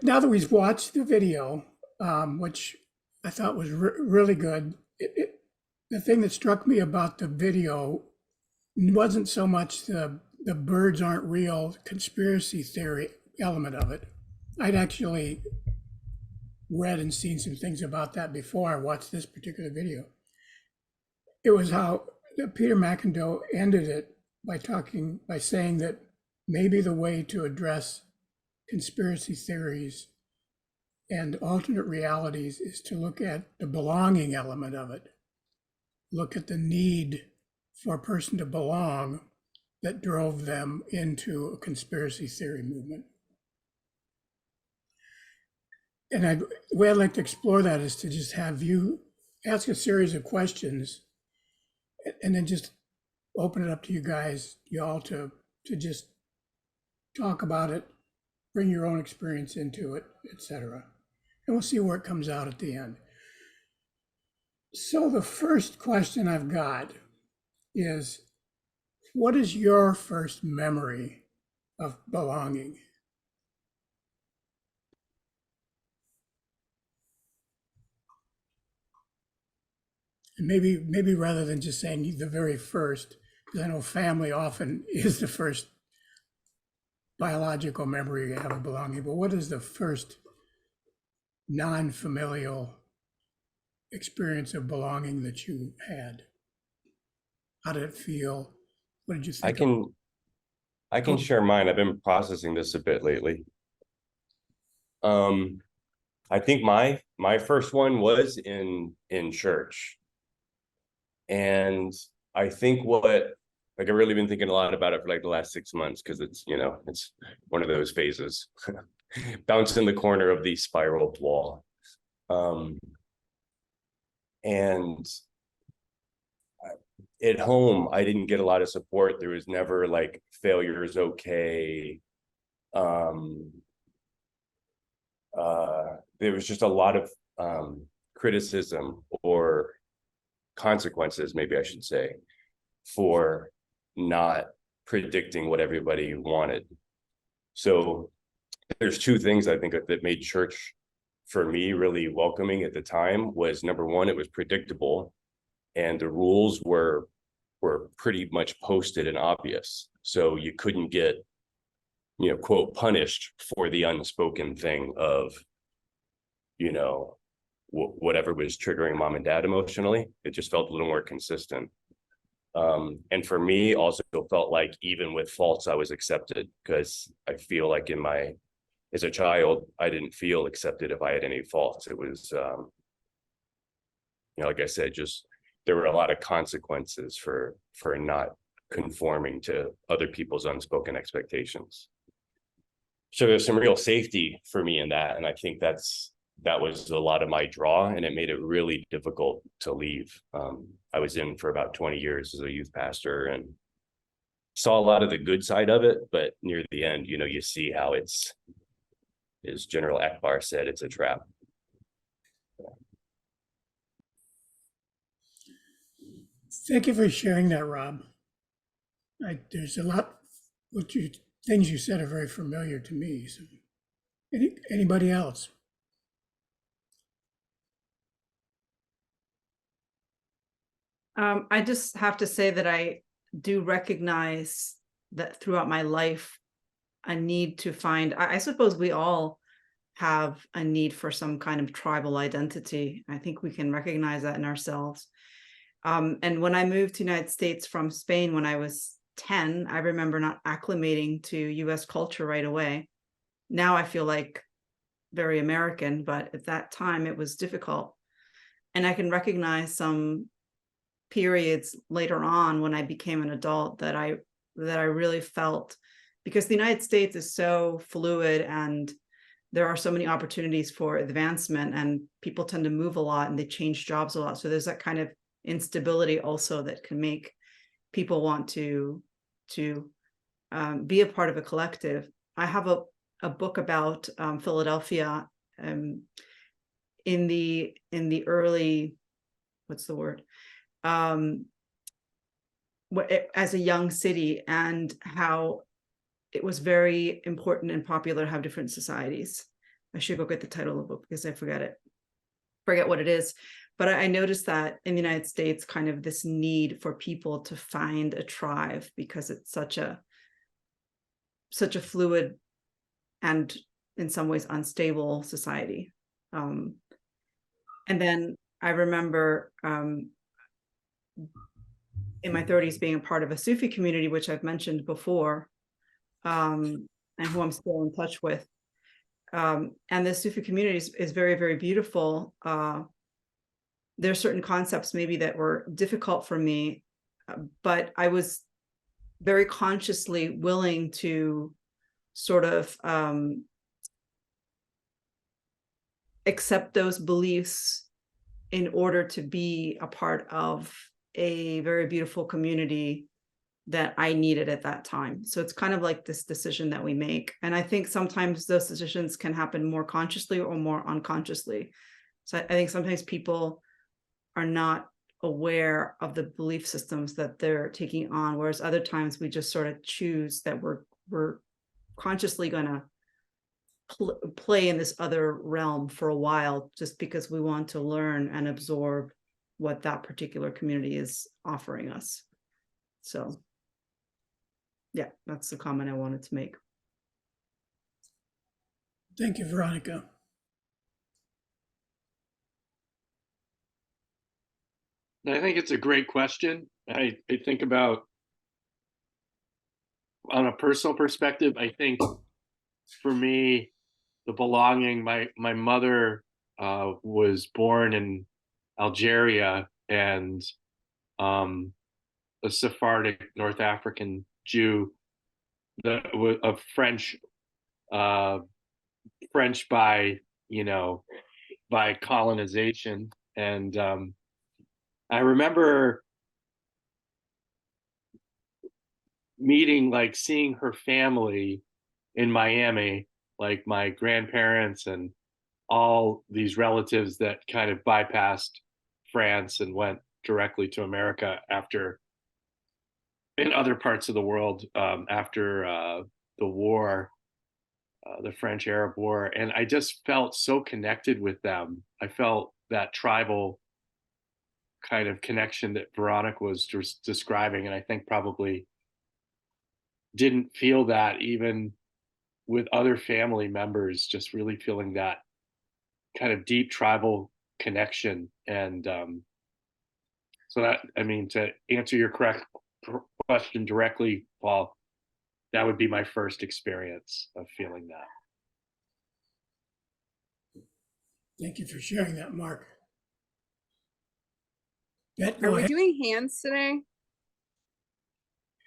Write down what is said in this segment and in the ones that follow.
now that we've watched the video, which I thought was really good, the thing that struck me about the video wasn't so much the birds aren't real conspiracy theory element of it. I'd actually read and seen some things about that before I watched this particular video. It was how Peter McIndoe ended it by saying that maybe the way to address conspiracy theories and alternate realities is to look at the belonging element of it. Look at the need for a person to belong that drove them into a conspiracy theory movement. And the way I'd like to explore that is to just have you ask a series of questions and then just open it up to you guys, y'all, to just talk about it, bring your own experience into it, etc. And we'll see where it comes out at the end. So the first question I've got is, what is your first memory of belonging? And maybe rather than just saying the very first, because I know family often is the first biological memory you have of belonging, but what is the first non-familial experience of belonging that you had? How did it feel? What did you think? I can share mine. I've been processing this a bit lately. I think my first one was in church. And I think I've really been thinking a lot about it for like the last 6 months, because it's one of those phases. Bounce in the corner of the spiraled wall. And at home, I didn't get a lot of support. There was never like failure is okay. There was just a lot of criticism or consequences, maybe I should say, for not predicting what everybody wanted. So there's two things I think that made church for me really welcoming at the time. Was number one, it was predictable, and the rules were pretty much posted and obvious. So you couldn't get, quote, punished for the unspoken thing of, whatever was triggering mom and dad emotionally. It just felt a little more consistent. And for me, also felt like even with faults, I was accepted, because I feel like as a child, I didn't feel accepted if I had any faults. It was, like I said, just there were a lot of consequences for not conforming to other people's unspoken expectations. So there's some real safety for me in that. And I think that was a lot of my draw, and it made it really difficult to leave. I was in for about 20 years as a youth pastor and saw a lot of the good side of it, but near the end, you see how it's, as General Akbar said, it's a trap. Thank you for sharing that, Rob. There's a lot, things you said are very familiar to me. So, anybody else? I just have to say that I do recognize that throughout my life, a need to find, I suppose we all have a need for some kind of tribal identity. I think we can recognize that in ourselves. And when I moved to the United States from Spain when I was 10, I remember not acclimating to US culture right away. Now I feel like very American, but at that time it was difficult. And I can recognize some periods later on when I became an adult that I really felt, because the United States is so fluid and there are so many opportunities for advancement, and people tend to move a lot and they change jobs a lot. So there's that kind of instability also that can make people want to be a part of a collective. I have a book about Philadelphia in the early, what's the word? As a young city, and how it was very important and popular to have different societies. I should go get the title of the book because I forget what it is. But I noticed that in the United States, kind of this need for people to find a tribe, because it's such a fluid and in some ways unstable society. And then I remember in my 30s being a part of a Sufi community, which I've mentioned before, and who I'm still in touch with. And the Sufi community is very, very beautiful. There are certain concepts maybe that were difficult for me, but I was very consciously willing to sort of accept those beliefs in order to be a part of a very beautiful community that I needed at that time. So it's kind of like this decision that we make. And I think sometimes those decisions can happen more consciously or more unconsciously. So I think sometimes people are not aware of the belief systems that they're taking on, whereas other times we just sort of choose that we're consciously going to play in this other realm for a while, just because we want to learn and absorb what that particular community is offering us. So yeah, that's the comment I wanted to make. Thank you, Veronica. I think it's a great question. I think about, on a personal perspective, I think for me, the belonging, my mother was born in Algeria, and a Sephardic North African Jew that was of French by, by colonization. And I remember seeing her family in Miami, like my grandparents and all these relatives that kind of bypassed France and went directly to America in other parts of the world after the war, the French-Arab War. And I just felt so connected with them. I felt that tribal kind of connection that Veronica was describing. And I think probably didn't feel that even with other family members, just really feeling that kind of deep tribal connection. And so that, I mean, to answer your correct question directly, Paul, that would be my first experience of feeling that. Thank you for sharing that, Mark. Bet, Are go we ahead. doing hands today?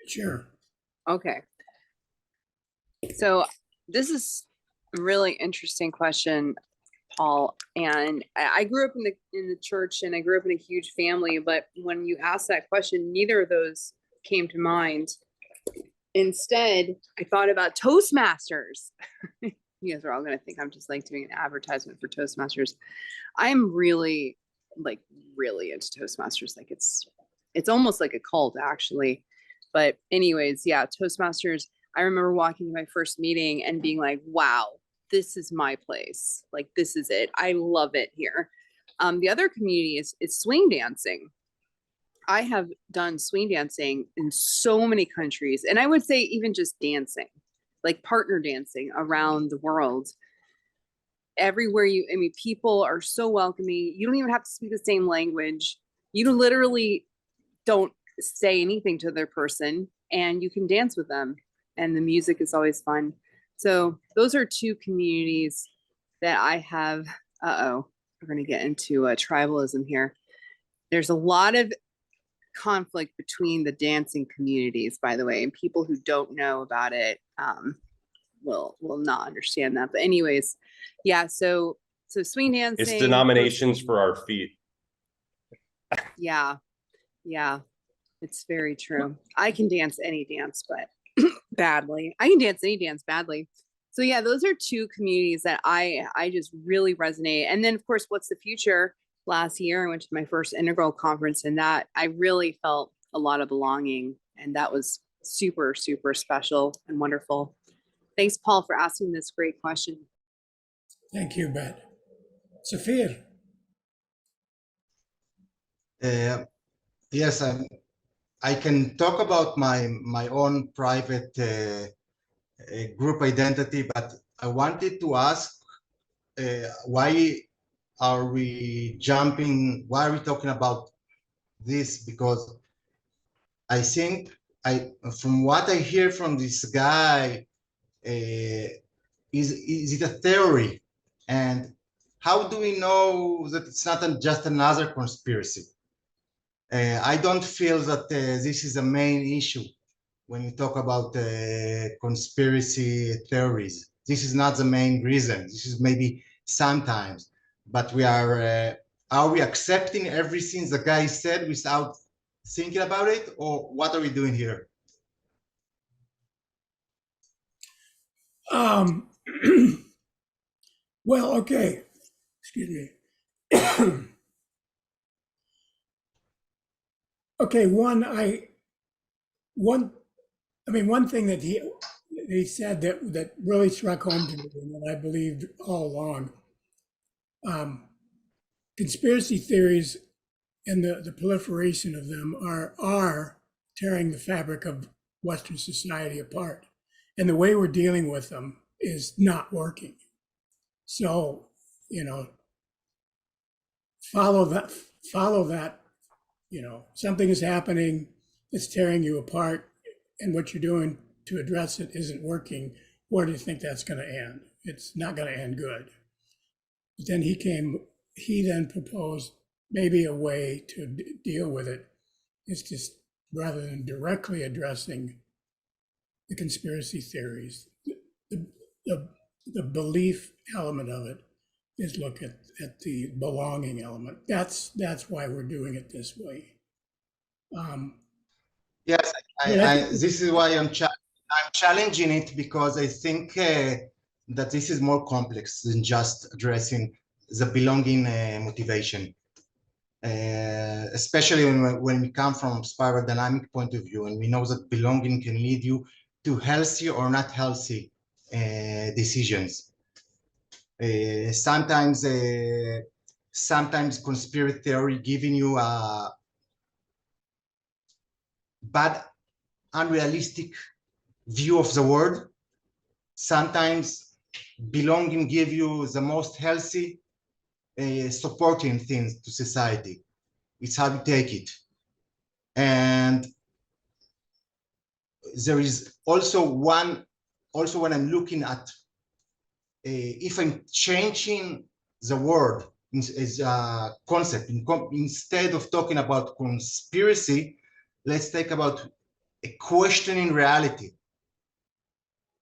Sure. Okay. So this is a really interesting question, Paul. And I grew up in the church, and I grew up in a huge family. But when you asked that question, neither of those came to mind. Instead, I thought about Toastmasters. You guys are all going to think I'm just like doing an advertisement for Toastmasters. I'm really into Toastmasters. Like it's almost like a cult, actually. But anyways, yeah, Toastmasters. I remember walking to my first meeting and being like, wow, this is my place. Like, this is it. I love it here. The other community is swing dancing. I have done swing dancing in so many countries, and I would say even just dancing, like partner dancing around the world. Everywhere people are so welcoming. You don't even have to speak the same language. You literally don't say anything to their person, and you can dance with them, and the music is always fun. So those are two communities that I have. We're going to get into tribalism here. There's a lot of conflict between the dancing communities, by the way, and people who don't know about it will not understand that. But anyways, yeah, so swing dancing, It's denominations for our feet. yeah, it's very true. I can dance any dance, but badly. I can dance any dance badly. So yeah, those are two communities that I just really resonate. And then of course, what's the future? Last year, I went to my first integral conference, and that I really felt a lot of belonging, and that was super, super special and wonderful. Thanks, Paul, for asking this great question. Thank you, Bet. Safir. Uh, yes, I can talk about my own private group identity, but I wanted to ask why are we jumping? Why are we talking about this? Because I think from what I hear from this guy, is it a theory? And how do we know that it's not just another conspiracy? I don't feel that this is a main issue when you talk about conspiracy theories. This is not the main reason. This is maybe sometimes, but are we accepting everything the guy said without thinking about it, or what are we doing here? Um, well, okay. Excuse me. Okay, one thing that he said that really struck home to me and that I believed all along. Conspiracy theories and the proliferation of them are tearing the fabric of Western society apart. And the way we're dealing with them is not working. So, you know, follow that, something is happening that's tearing you apart, and what you're doing to address it isn't working. Where do you think that's going to end? It's not going to end good. But then he then proposed maybe a way to deal with it is just rather than directly addressing the conspiracy theories, the, the, the belief element of it is look at the belonging element. That's why we're doing it this way. Yes, Yeah, this is why I'm challenging it, because I think that this is more complex than just addressing the belonging motivation. Especially when we come from spiral dynamic point of view, and we know that belonging can lead you to healthy or not healthy decisions. Sometimes conspiracy theory giving you a bad, unrealistic view of the world. Sometimes belonging give you the most healthy, supporting things to society. It's how you take it. And there is also when I'm looking at if I'm changing the word as a concept, instead of talking about conspiracy, let's talk about a questioning reality.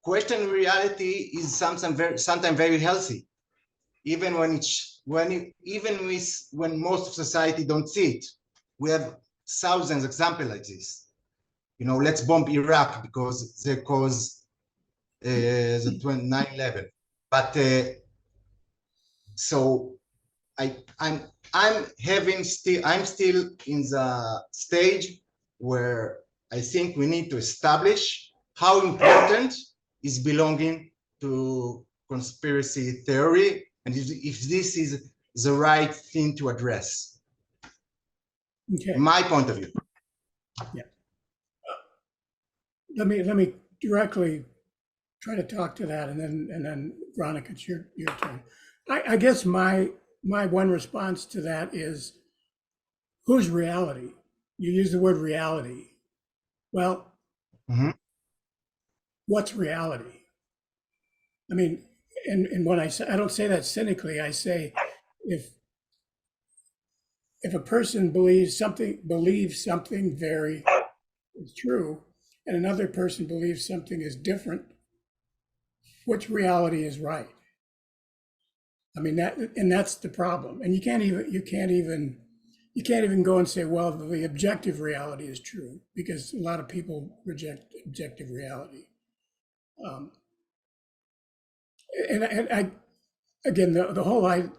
Questioning reality is sometimes very healthy, even when most of society don't see it. We have thousands of examples like this. Let's bomb Iraq because they caused the 9/11. But so I'm still in the stage where I think we need to establish how important is belonging to conspiracy theory, and if this is the right thing to address. okay. My point of view. Yeah. Let me directly try to talk to that, and then Veronica, it's your turn. I guess my one response to that is, whose reality? You use the word reality. Well, what's reality? I mean, and when I say, I don't say that cynically. I say, if a person believes something very is true, and another person believes something is different, which reality is right? I mean, that's the problem. And you can't even go and say, well, the objective reality is true, because a lot of people reject objective reality. And I, again, the whole I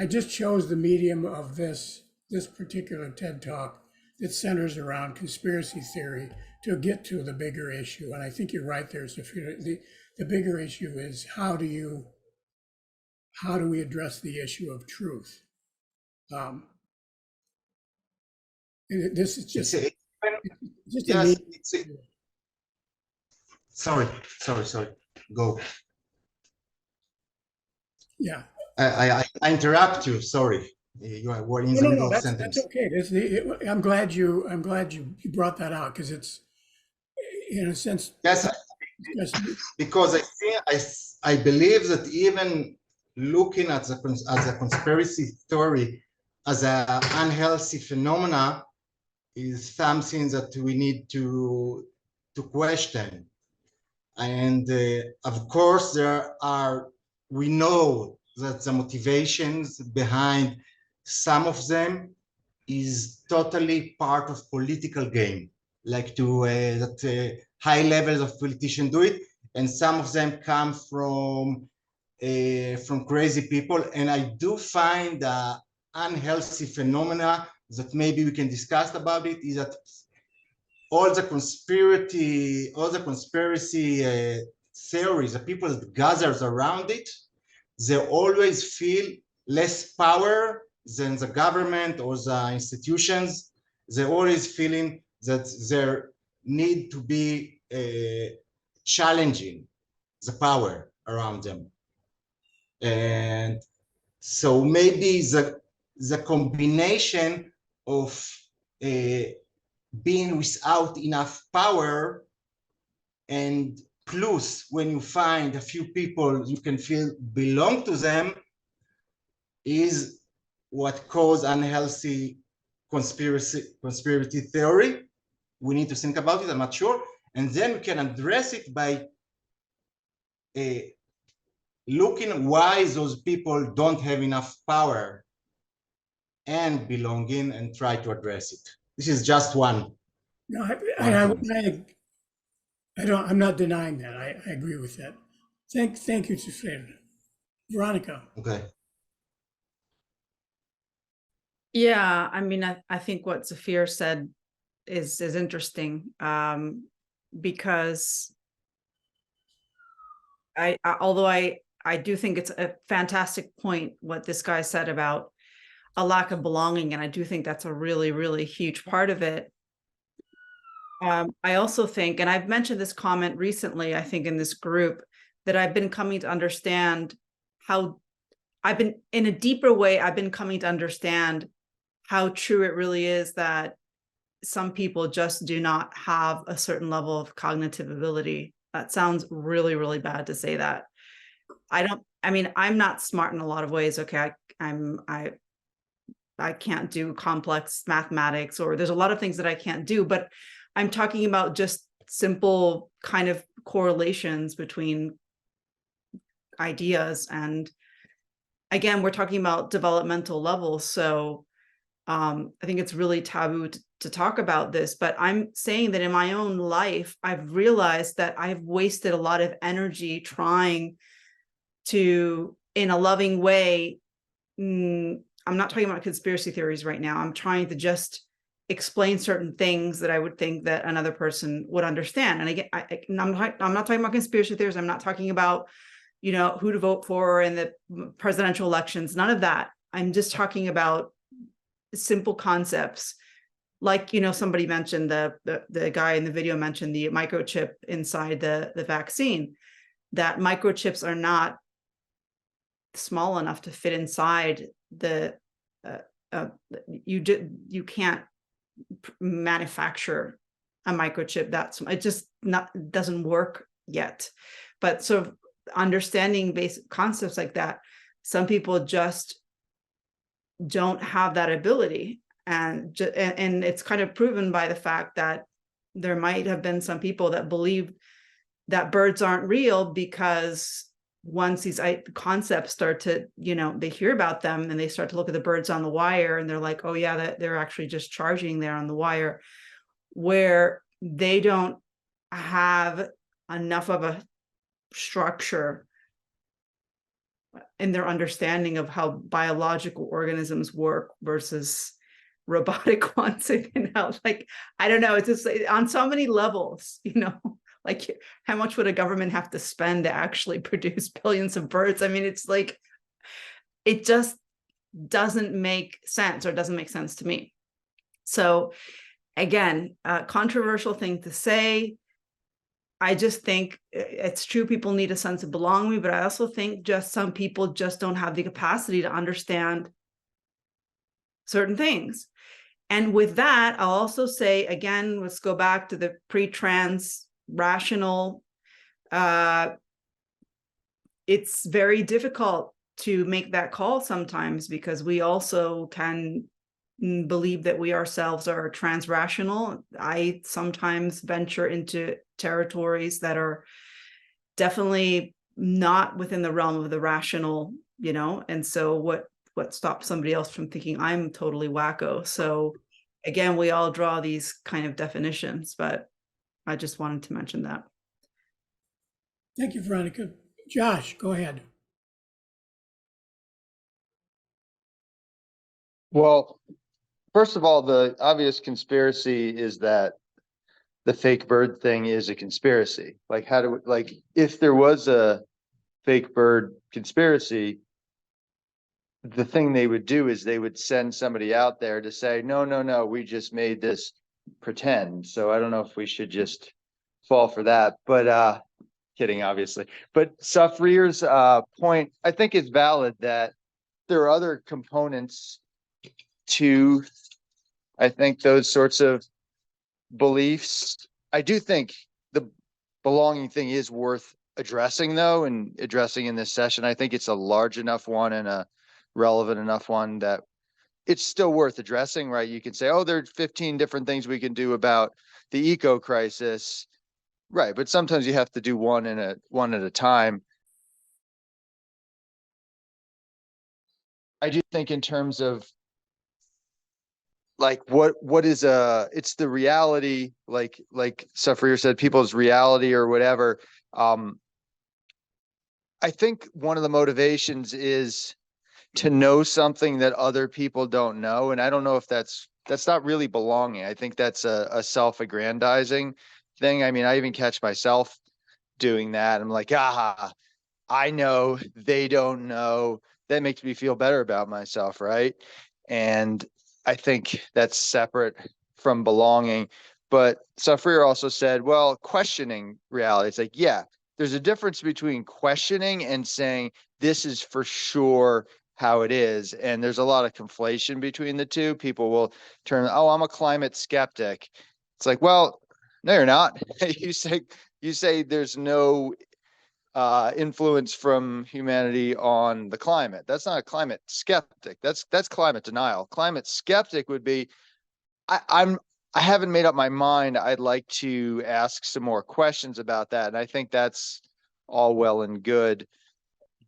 just chose the medium of this particular TED talk that centers around conspiracy theory to get to the bigger issue. And I think you're right there, Sophia. The bigger issue is, how do you how do we address the issue of truth? This is It's just a, a yes, need. it's a, sorry, go. Yeah. I interrupt you, sorry. You were in the middle of That's sentence. okay. I'm glad you brought that out, because it's, in a sense, Yes, just, because I believe that even looking at as a conspiracy theory as an unhealthy phenomena is something that we need to question. And of course, we know that the motivations behind some of them is totally part of political game, like high levels of politicians do it, and some of them come from crazy people. And I do find unhealthy phenomena that maybe we can discuss about it is that all the conspiracy theories, the people that gathers around it, they always feel less power than the government or the institutions. They're always feeling that there need to be challenging the power around them. And so maybe the combination of being without enough power, and plus when you find a few people you can feel belong to them, is what cause unhealthy conspiracy theory. We need to think about it, I'm not sure. And then we can address it by looking why those people don't have enough power and belonging, and try to address it. This is just one. no, point. I'm not denying that. I agree with that. Thank you, Sufred. Veronica. Okay. Yeah, I mean, I think what Zafir said is interesting, because although I do think it's a fantastic point what this guy said about a lack of belonging, and I do think that's a really, really huge part of it. I also think, and I've mentioned this comment recently, I think in this group, that I've been coming to understand how in a deeper way, I've been coming to understand how true it really is that some people just do not have a certain level of cognitive ability. That sounds really, really bad to say that. I mean, I'm not smart in a lot of ways. Okay. I can't do complex mathematics, or there's a lot of things that I can't do, but I'm talking about just simple kind of correlations between ideas. And again, we're talking about developmental levels. So I think it's really taboo to talk about this, but I'm saying that in my own life, I've realized that I've wasted a lot of energy trying to, in a loving way, I'm not talking about conspiracy theories right now. I'm trying to just explain certain things that I would think that another person would understand. And again, I'm not talking about conspiracy theories. I'm not talking about, who to vote for in the presidential elections, none of that. I'm just talking about simple concepts. Like, somebody mentioned, the guy in the video mentioned the microchip inside the vaccine, that microchips are not small enough to fit inside you can't manufacture a microchip it just doesn't work yet. But sort of understanding basic concepts like that, some people just don't have that ability, and it's kind of proven by the fact that there might have been some people that believe that birds aren't real, because once these concepts start to, they hear about them and they start to look at the birds on the wire, and they're like, oh yeah, that they're actually just charging there on the wire, where they don't have enough of a structure in their understanding of how biological organisms work versus robotic ones. And how, like, I don't know, it's just on so many levels, like how much would a government have to spend to actually produce billions of birds? I mean, it's like, it just doesn't make sense, or doesn't make sense to me. So again, a controversial thing to say. I just think it's true, people need a sense of belonging, but I also think just some people just don't have the capacity to understand certain things. And with that, I'll also say, again, let's go back to the pre-trans rational. It's very difficult to make that call sometimes, because we also can believe that we ourselves are transrational. I sometimes venture into territories that are definitely not within the realm of the rational, and so what stops somebody else from thinking I'm totally wacko? So again, we all draw these kind of definitions, but I just wanted to mention that. Thank you, Veronica. Josh, go ahead. Well, first of all, the obvious conspiracy is that the fake bird thing is a conspiracy. Like, how do we, like, if there was a fake bird conspiracy, the thing they would do is they would send somebody out there to say, no, no, no, we just made this pretend. So I don't know if we should just fall for that, but kidding, obviously. But Safrir's point, I think, is valid, that there are other components to, I think, those sorts of beliefs. I do think the belonging thing is worth addressing, though, and addressing in this session. I think it's a large enough one and a relevant enough one that it's still worth addressing, right? You can say, oh, there are 15 different things we can do about the eco crisis, right? But sometimes you have to do one at a time. I do think in terms of, like, what is it's the reality, like Safrir said, people's reality or whatever. I think one of the motivations is to know something that other people don't know. And I don't know if that's not really belonging. I think that's a self-aggrandizing thing. I mean, I even catch myself doing that. I'm like, I know, they don't know. That makes me feel better about myself, right? And I think that's separate from belonging. But Safrir also said, well, questioning reality. It's like, yeah, there's a difference between questioning and saying this is for sure how it is. And there's a lot of conflation between the two. People will turn, oh, I'm a climate skeptic. It's like, well, no, you're not. You say there's no influence from humanity on the climate. That's not a climate skeptic. That's climate denial. Climate skeptic would be, I haven't made up my mind. I'd like to ask some more questions about that. And I think that's all well and good.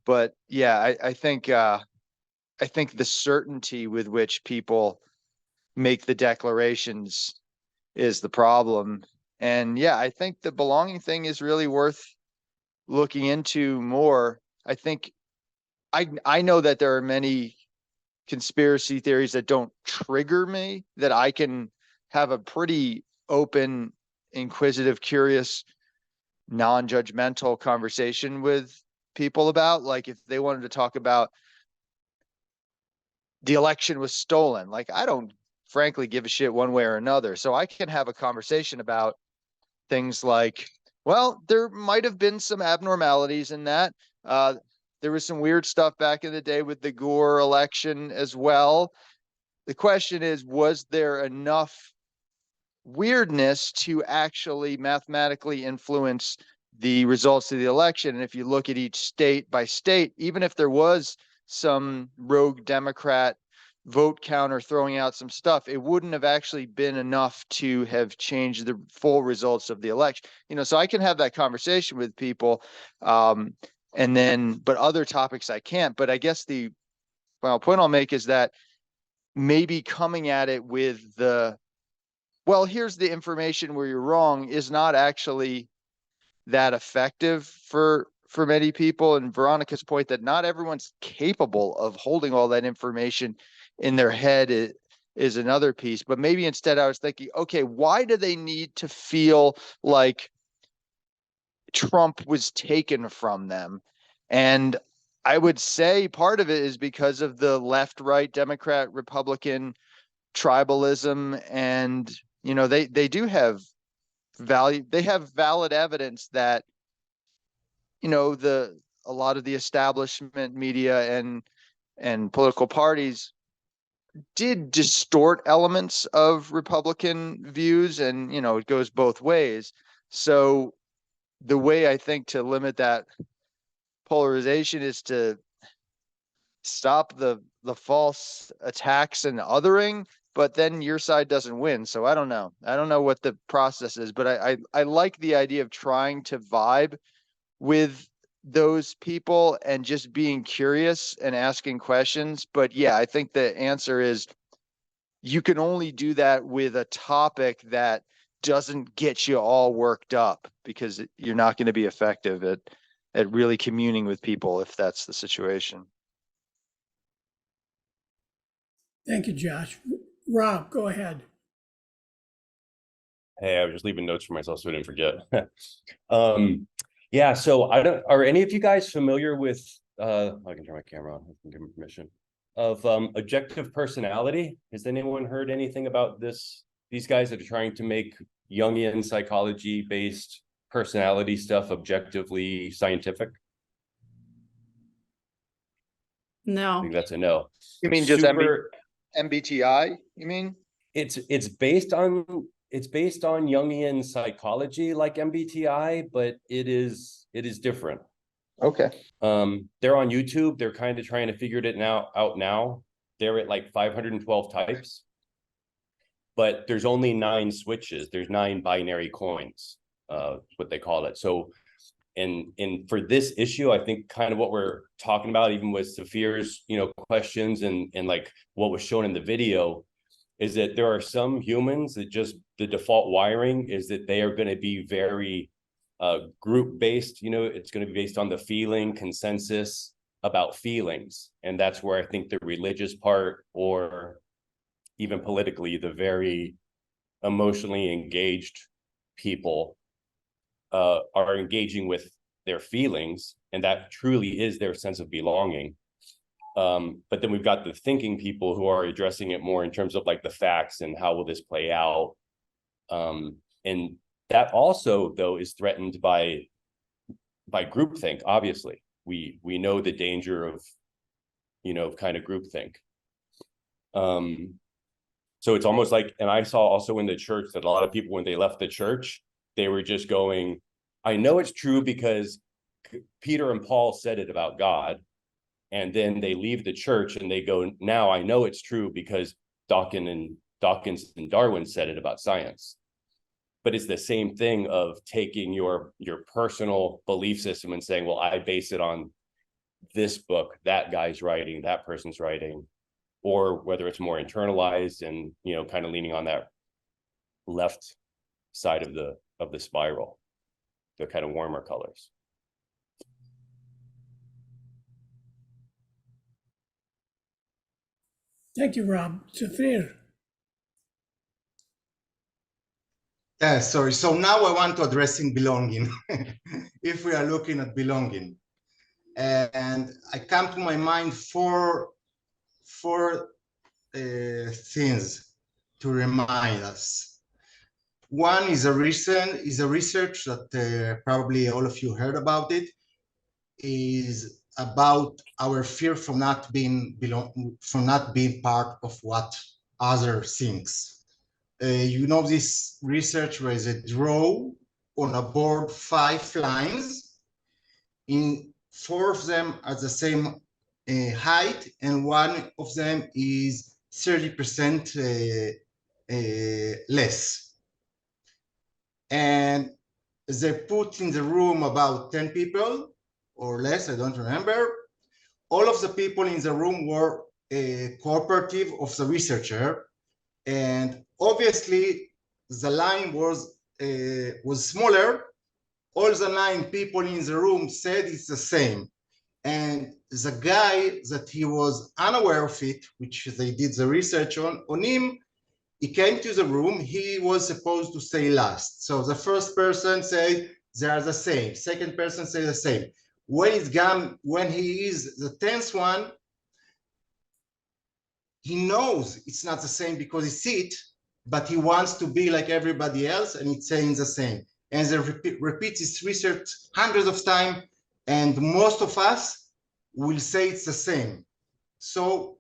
But yeah, I think the certainty with which people make the declarations is the problem. And yeah, I think the belonging thing is really worth looking into more. I think I know that there are many conspiracy theories that don't trigger me, that I can have a pretty open, inquisitive, curious, non-judgmental conversation with people about. Like, if they wanted to talk about the election was stolen, like, I don't frankly give a shit one way or another. So I can have a conversation about things like, well, there might have been some abnormalities in that. There was some weird stuff back in the day with the Gore election as well. The question is, was there enough weirdness to actually mathematically influence the results of the election? And if you look at each state by state, even if there was some rogue Democrat vote counter throwing out some stuff, it wouldn't have actually been enough to have changed the full results of the election. So I can have that conversation with people, and then, but other topics I can't. But I guess the final point I'll make is that maybe coming at it with well, here's the information where you're wrong, is not actually that effective for many people. And Veronica's point that not everyone's capable of holding all that information in their head is another piece. But maybe instead I was thinking, okay, why do they need to feel like Trump was taken from them? And I would say part of it is because of the left-right Democrat Republican tribalism, and they do have value. They have valid evidence that a lot of the establishment media and political parties did distort elements of Republican views, and it goes both ways. So the way I think to limit that polarization is to stop the false attacks and othering, but then your side doesn't win. So I don't know what the process is, but I like the idea of trying to vibe with those people and just being curious and asking questions. But yeah, I think the answer is you can only do that with a topic that doesn't get you all worked up, because you're not going to be effective at really communing with people if that's the situation. Thank you, Josh. Rob, go ahead. Hey, I was just leaving notes for myself so I didn't forget. Yeah, so are any of you guys familiar with, I can turn my camera on, I can give them permission, of objective personality? Has anyone heard anything about these guys that are trying to make Jungian psychology-based personality stuff objectively scientific? I No. think that's a no. You mean just Super, MBTI, you mean? it's based on Jungian psychology like MBTI, but it is different. Okay. They're on YouTube. They're kind of trying to figure it out now. They're at like 512 types, but there's only 9 switches. There's 9 binary coins, what they call it. So, and for this issue, I think kind of what we're talking about, even with Safir's, questions and like what was shown in the video, is that there are some humans that just the default wiring is that they are going to be very group based. It's going to be based on the feeling consensus about feelings, and that's where I think the religious part, or even politically, the very emotionally engaged people are engaging with their feelings, and that truly is their sense of belonging. But then we've got the thinking people who are addressing it more in terms of like the facts and how will this play out. And that also, though, is threatened by groupthink. Obviously, we know the danger of kind of groupthink. So it's almost like, and I saw also in the church that a lot of people, when they left the church, they were just going, I know it's true because Peter and Paul said it about God. And then they leave the church and they go, now I know it's true because Dawkins and Darwin said it about science. But it's the same thing of taking your personal belief system and saying, well, I base it on this book, that guy's writing, that person's writing, or whether it's more internalized and, kind of leaning on that left side of the spiral, the kind of warmer colors. Thank you, Rob. Safir. Yeah, sorry. So now I want to addressing belonging. If we are looking at belonging, and I come to my mind four things to remind us. One is a research that probably all of you heard about. It is about our fear from not being part of what other thinks. This research was a draw on a board 5 lines. In 4 of them are the same height, and 1 of them is 30% less. And they put in the room about 10 people or less, I don't remember. All of the people in the room were cooperative of the researcher, and obviously the line was smaller. All the 9 people in the room said it's the same, and the guy that he was unaware of it, which they did the research on him, he came to the room, he was supposed to say last. So the first person said they are the same, second person said the same. when he is the 10th one, he knows it's not the same because he sees it, but he wants to be like everybody else, and it's saying the same. And they repeat this research hundreds of times, and most of us will say it's the same. So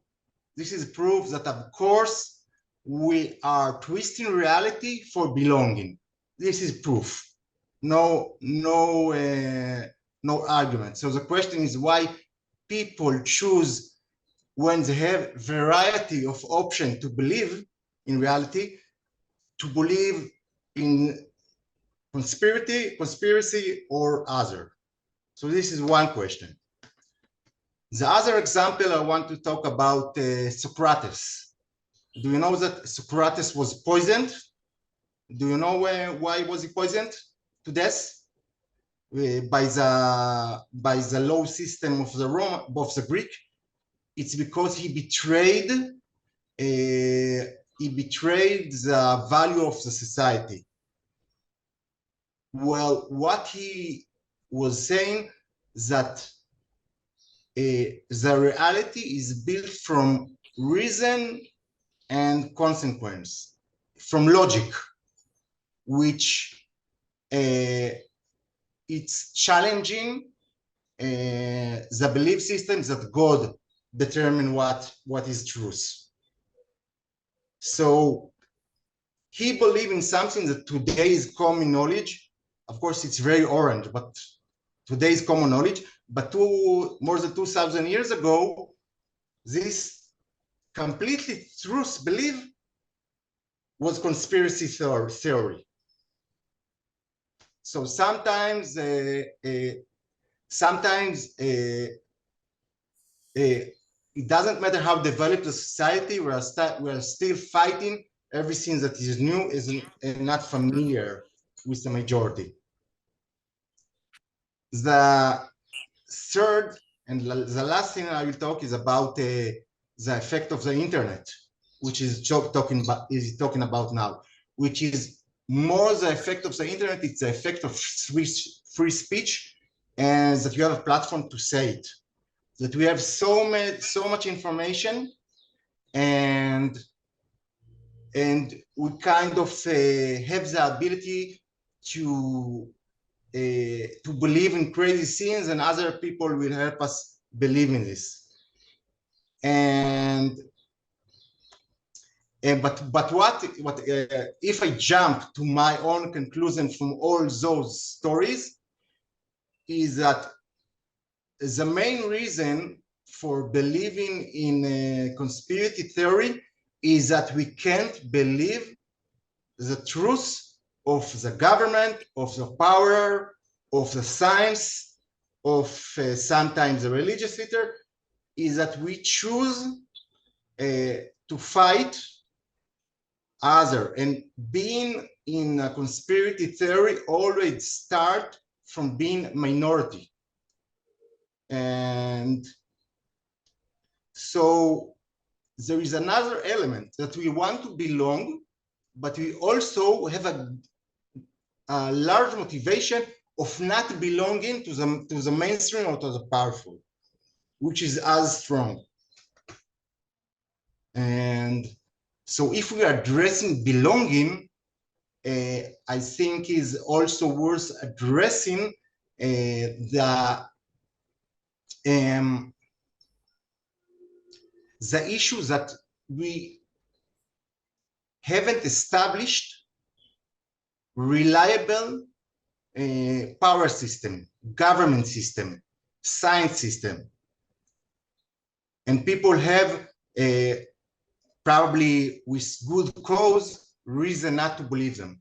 this is proof that, of course, we are twisting reality for belonging. This is proof. No argument. So the question is why people choose, when they have variety of options to believe in reality, to believe in conspiracy or other. So this is one question. The other example I want to talk about Socrates. Do you know that Socrates was poisoned? Do you know why was he poisoned to death? By the law system of the Greek. It's because he betrayed the value of the society. Well, what he was saying that the reality is built from reason and consequence, from logic, which it's challenging the belief systems that God determine what is truth. So he believed in something that today is common knowledge. Of course, it's very orange, but today is common knowledge. But more than 2,000 years ago, this completely truth belief was conspiracy theory. So sometimes it doesn't matter how developed the society, we are still fighting everything that is new is not familiar with the majority. The third and the last thing I will talk is about the effect of the internet, which is talking about now, which is more the effect of the internet. It's the effect of free speech, and that you have a platform to say it. That we have so much information, and we kind of have the ability to believe in crazy things, and other people will help us believe in this. But what if I jump to my own conclusion from all those stories, is that the main reason for believing in a conspiracy theory is that we can't believe the truth of the government, of the power, of the science, of sometimes the religious leader, is that we choose to fight other. And being in a conspiracy theory always start from being minority. And so there is another element that we want to belong, but we also have a large motivation of not belonging to the mainstream or to the powerful, which is as strong. And so if we are addressing belonging, I think is also worth addressing the issue that we haven't established reliable power system, government system, science system. And people have probably with good cause reason not to believe them.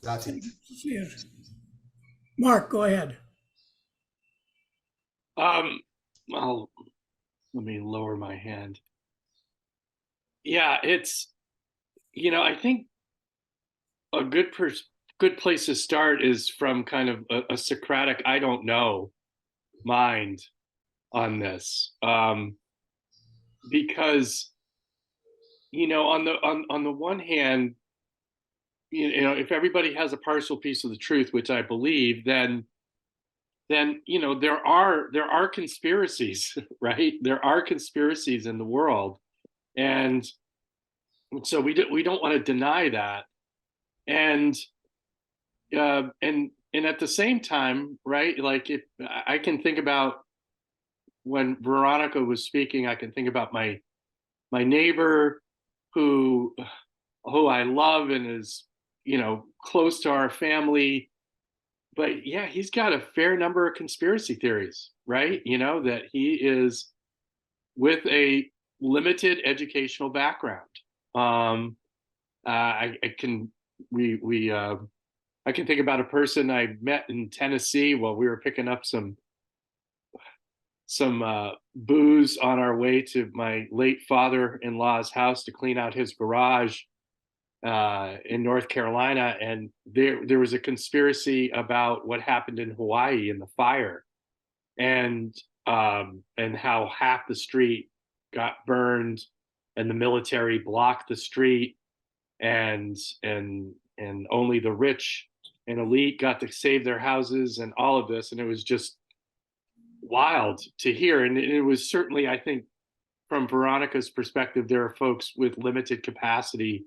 That's it. Yes. Mark, go ahead. Well, let me lower my hand. Yeah, it's, I think a good place to start is from kind of a Socratic, I don't know, mind on this, because on the one hand, you know, if everybody has a partial piece of the truth, which I believe, then you know, there are conspiracies, right? There are conspiracies in the world, and so we don't want to deny that. And and at the same time, right? Like, if I can think about when Veronica was speaking, I can think about my neighbor who I love and is, you know, close to our family. But yeah, he's got a fair number of conspiracy theories, right? You know, that he is with a limited educational background. I can I can think about a person I met in Tennessee while we were picking up some booze on our way to my late father-in-law's house to clean out his garage in North Carolina, and there was a conspiracy about what happened in Hawaii in the fire, and how half the street got burned, and the military blocked the street, and only the rich and elite got to save their houses, and all of this, and it was just wild to hear. And it was certainly, I think, from Veronica's perspective, there are folks with limited capacity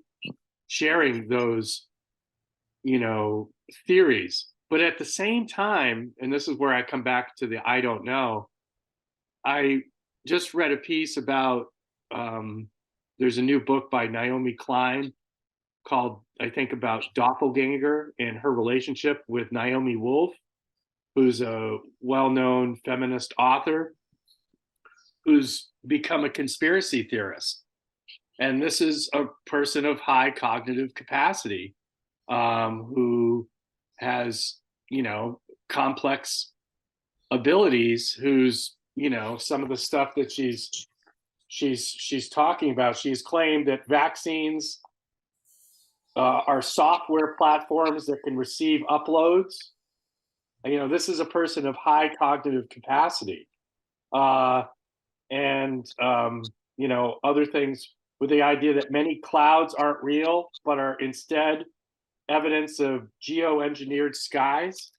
sharing those, you know, theories. But at the same time, and this is where I come back to the I don't know, I just read a piece about there's a new book by Naomi Klein called, I think, about doppelganger and her relationship with Naomi Wolf, who's a well-known feminist author who's become a conspiracy theorist. And this is a person of high cognitive capacity, who has, you know, complex abilities, who's, you know, some of the stuff that she's talking about. She's claimed that vaccines are software platforms that can receive uploads. You know, this is a person of high cognitive capacity. And you know, other things with the idea that many clouds aren't real, but are instead evidence of geoengineered skies.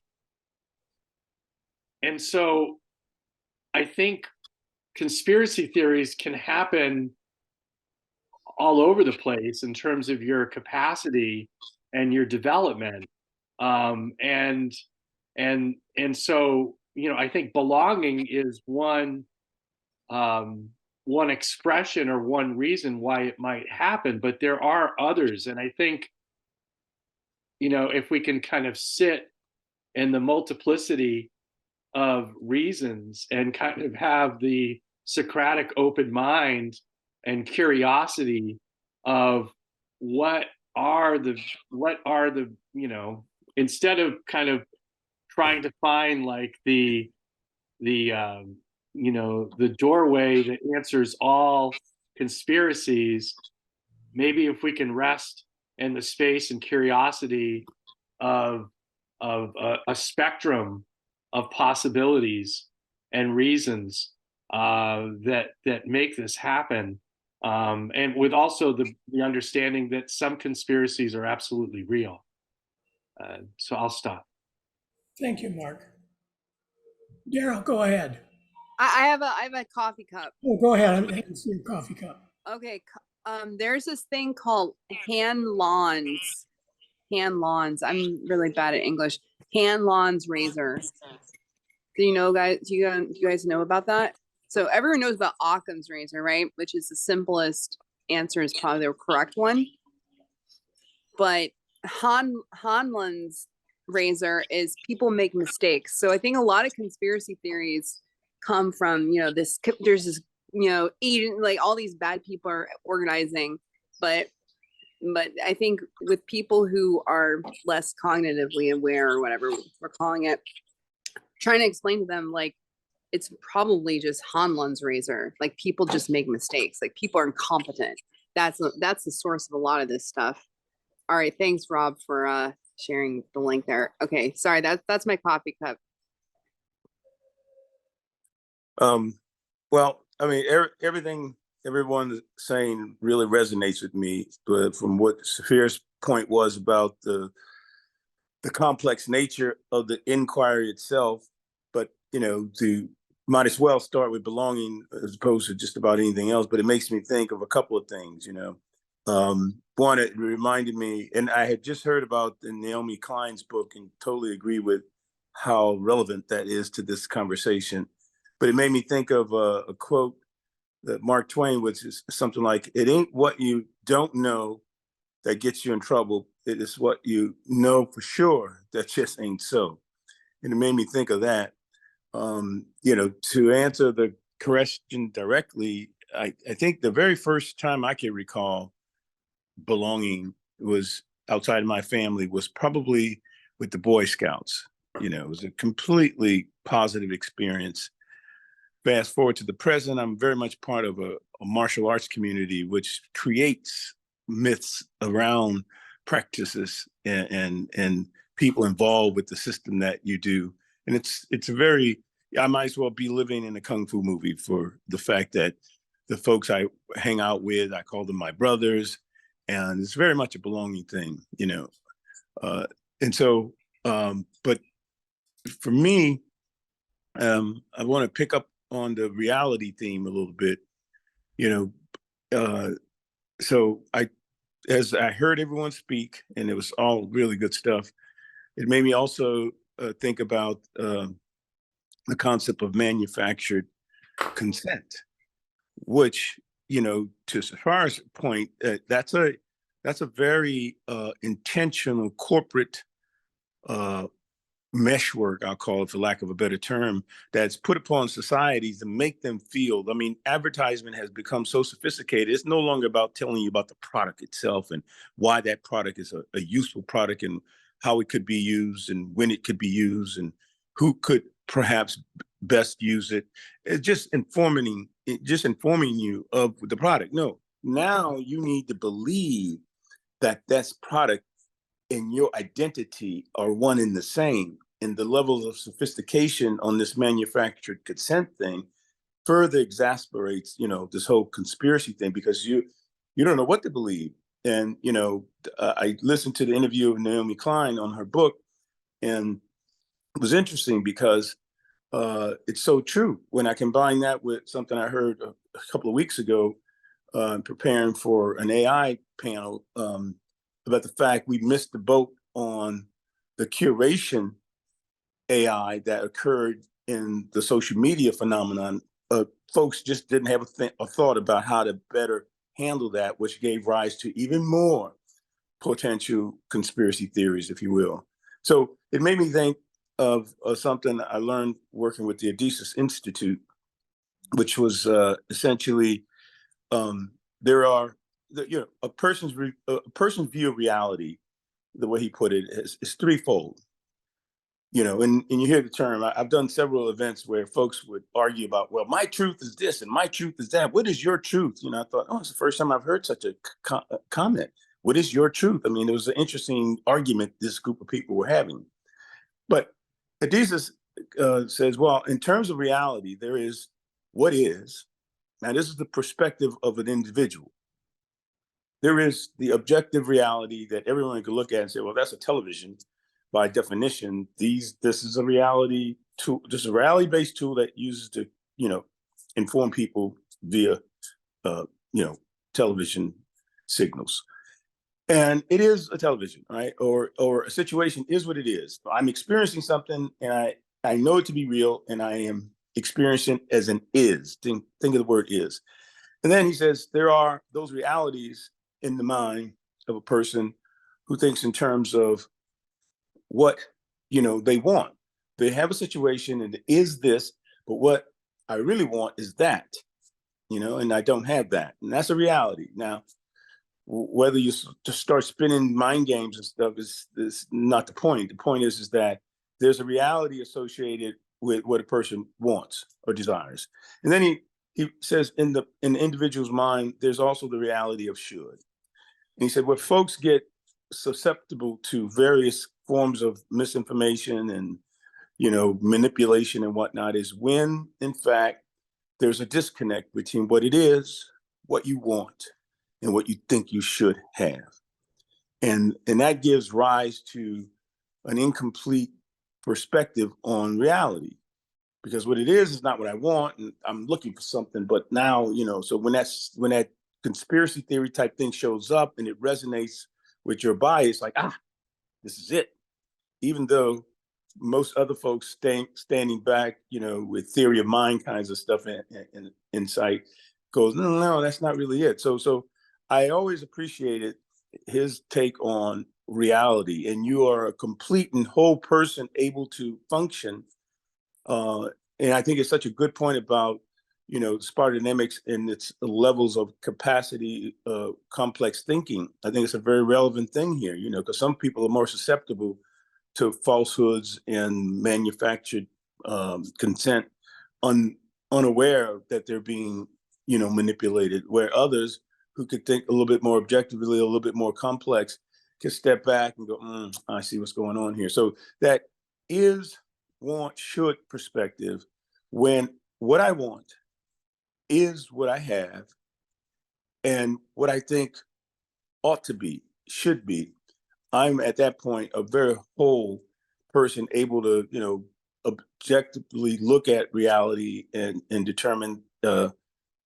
And so I think conspiracy theories can happen all over the place in terms of your capacity and your development. And so, you know, I think belonging is one expression or one reason why it might happen, but there are others. And I think, you know, if we can kind of sit in the multiplicity of reasons and kind of have the Socratic open mind and curiosity of what are the, you know, instead of kind of trying to find like the you know, the doorway that answers all conspiracies, maybe if we can rest in the space and curiosity of a spectrum of possibilities and reasons that make this happen, and with also the understanding that some conspiracies are absolutely real. So I'll stop. Thank you, Mark. Daryl, go ahead. I have a coffee cup. Oh, go ahead. I can see your coffee cup. Okay. There's this thing called hand lawns. Hand lawns. I'm really bad at English. Hand lawns razor. Do you know, guys? Do you guys know about that? So everyone knows about Occam's razor, right? Which is the simplest answer, is probably the correct one. But Hanlon's razor is people make mistakes. So I think a lot of conspiracy theories come from, you know, there's this, you know, agent, like all these bad people are organizing, but I think with people who are less cognitively aware, or whatever we're calling it, trying to explain to them, like, it's probably just Hanlon's razor. Like, people just make mistakes. Like, people are incompetent. That's the source of a lot of this stuff. All right. Thanks, Rob, for sharing the link there. Okay. Sorry. That's my coffee cup. Well, I mean, everything everyone's saying really resonates with me, but from what Saphir's point was about the complex nature of the inquiry itself, but might as well start with belonging as opposed to just about anything else. But it makes me think of a couple of things. One, it reminded me, and I had just heard about the Naomi Klein's book and totally agree with how relevant that is to this conversation. But it made me think of a quote that Mark Twain, which is something like, "It ain't what you don't know that gets you in trouble. It is what you know for sure that just ain't so." And it made me think of that. To answer the question directly, I think the very first time I can recall belonging was outside of my family was probably with the Boy Scouts. It was a completely positive experience. Fast forward to the present, I'm very much part of a martial arts community, which creates myths around practices and people involved with the system that you do. And it's a very, I might as well be living in a Kung Fu movie for the fact that the folks I hang out with, I call them my brothers, and it's very much a belonging thing, and so, but for me, I want to pick up on the reality theme a little bit, so as I heard everyone speak, and it was all really good stuff, it made me also think about the concept of manufactured consent, which, to Safar's point, that's a very intentional corporate meshwork, I'll call it, for lack of a better term, that's put upon societies to make them feel. I mean, advertisement has become so sophisticated. It's no longer about telling you about the product itself and why that product is a useful product and how it could be used and when it could be used and who could perhaps best use it. It's just informing you of the product. No, now you need to believe that that's product and your identity are one and the same. And the level of sophistication on this manufactured consent thing further exasperates, this whole conspiracy thing, because you don't know what to believe. And, I listened to the interview of Naomi Klein on her book, and it was interesting because it's so true. When I combine that with something I heard a couple of weeks ago, preparing for an AI panel, about the fact we missed the boat on the curation AI that occurred in the social media phenomenon. Folks just didn't have a thought about how to better handle that, which gave rise to even more potential conspiracy theories, if you will. So it made me think of something I learned working with the Odysseus Institute, which was essentially there are a person's view of reality, the way he put it, is threefold. And you hear the term. I've done several events where folks would argue about, well, my truth is this and my truth is that. What is your truth? I thought, oh, it's the first time I've heard such a comment. What is your truth? I mean, it was an interesting argument this group of people were having. But Odysseus says, well, in terms of reality, there is what is. Now, this is the perspective of an individual. There is the objective reality that everyone can look at and say, well, that's a television. By definition, this is a reality tool, just a reality-based tool that uses to, inform people via, television signals. And it is a television, right? Or a situation is what it is. I'm experiencing something, and I know it to be real, and I am experiencing it as an is. Think of the word is. And then he says there are those realities in the mind of a person who thinks in terms of what they want. They have a situation and it is this, but what I really want is that, and I don't have that. And that's a reality. Now, whether you just start spinning mind games and stuff is not the point. The point is that there's a reality associated with what a person wants or desires. And then he says in the individual's mind, there's also the reality of should. And he said, where folks get susceptible to various forms of misinformation and, manipulation and whatnot is when, in fact, there's a disconnect between what it is, what you want, and what you think you should have. And that gives rise to an incomplete perspective on reality, because what it is not what I want, and I'm looking for something. But now, so when that conspiracy theory type thing shows up and it resonates with your bias, like, this is it. Even though most other folks standing back, with theory of mind kinds of stuff in insight, goes, no, that's not really it. So I always appreciated his take on reality, and you are a complete and whole person able to function. And I think it's such a good point about, Spartadynamics and its levels of capacity, complex thinking. I think it's a very relevant thing here, because some people are more susceptible to falsehoods and manufactured consent, unaware that they're being, manipulated, where others who could think a little bit more objectively, a little bit more complex, can step back and go, I see what's going on here. So that is want, should perspective, when what I want is what I have, and what I think ought to be, should be. I'm at that point a very whole person, able to, objectively look at reality and determine,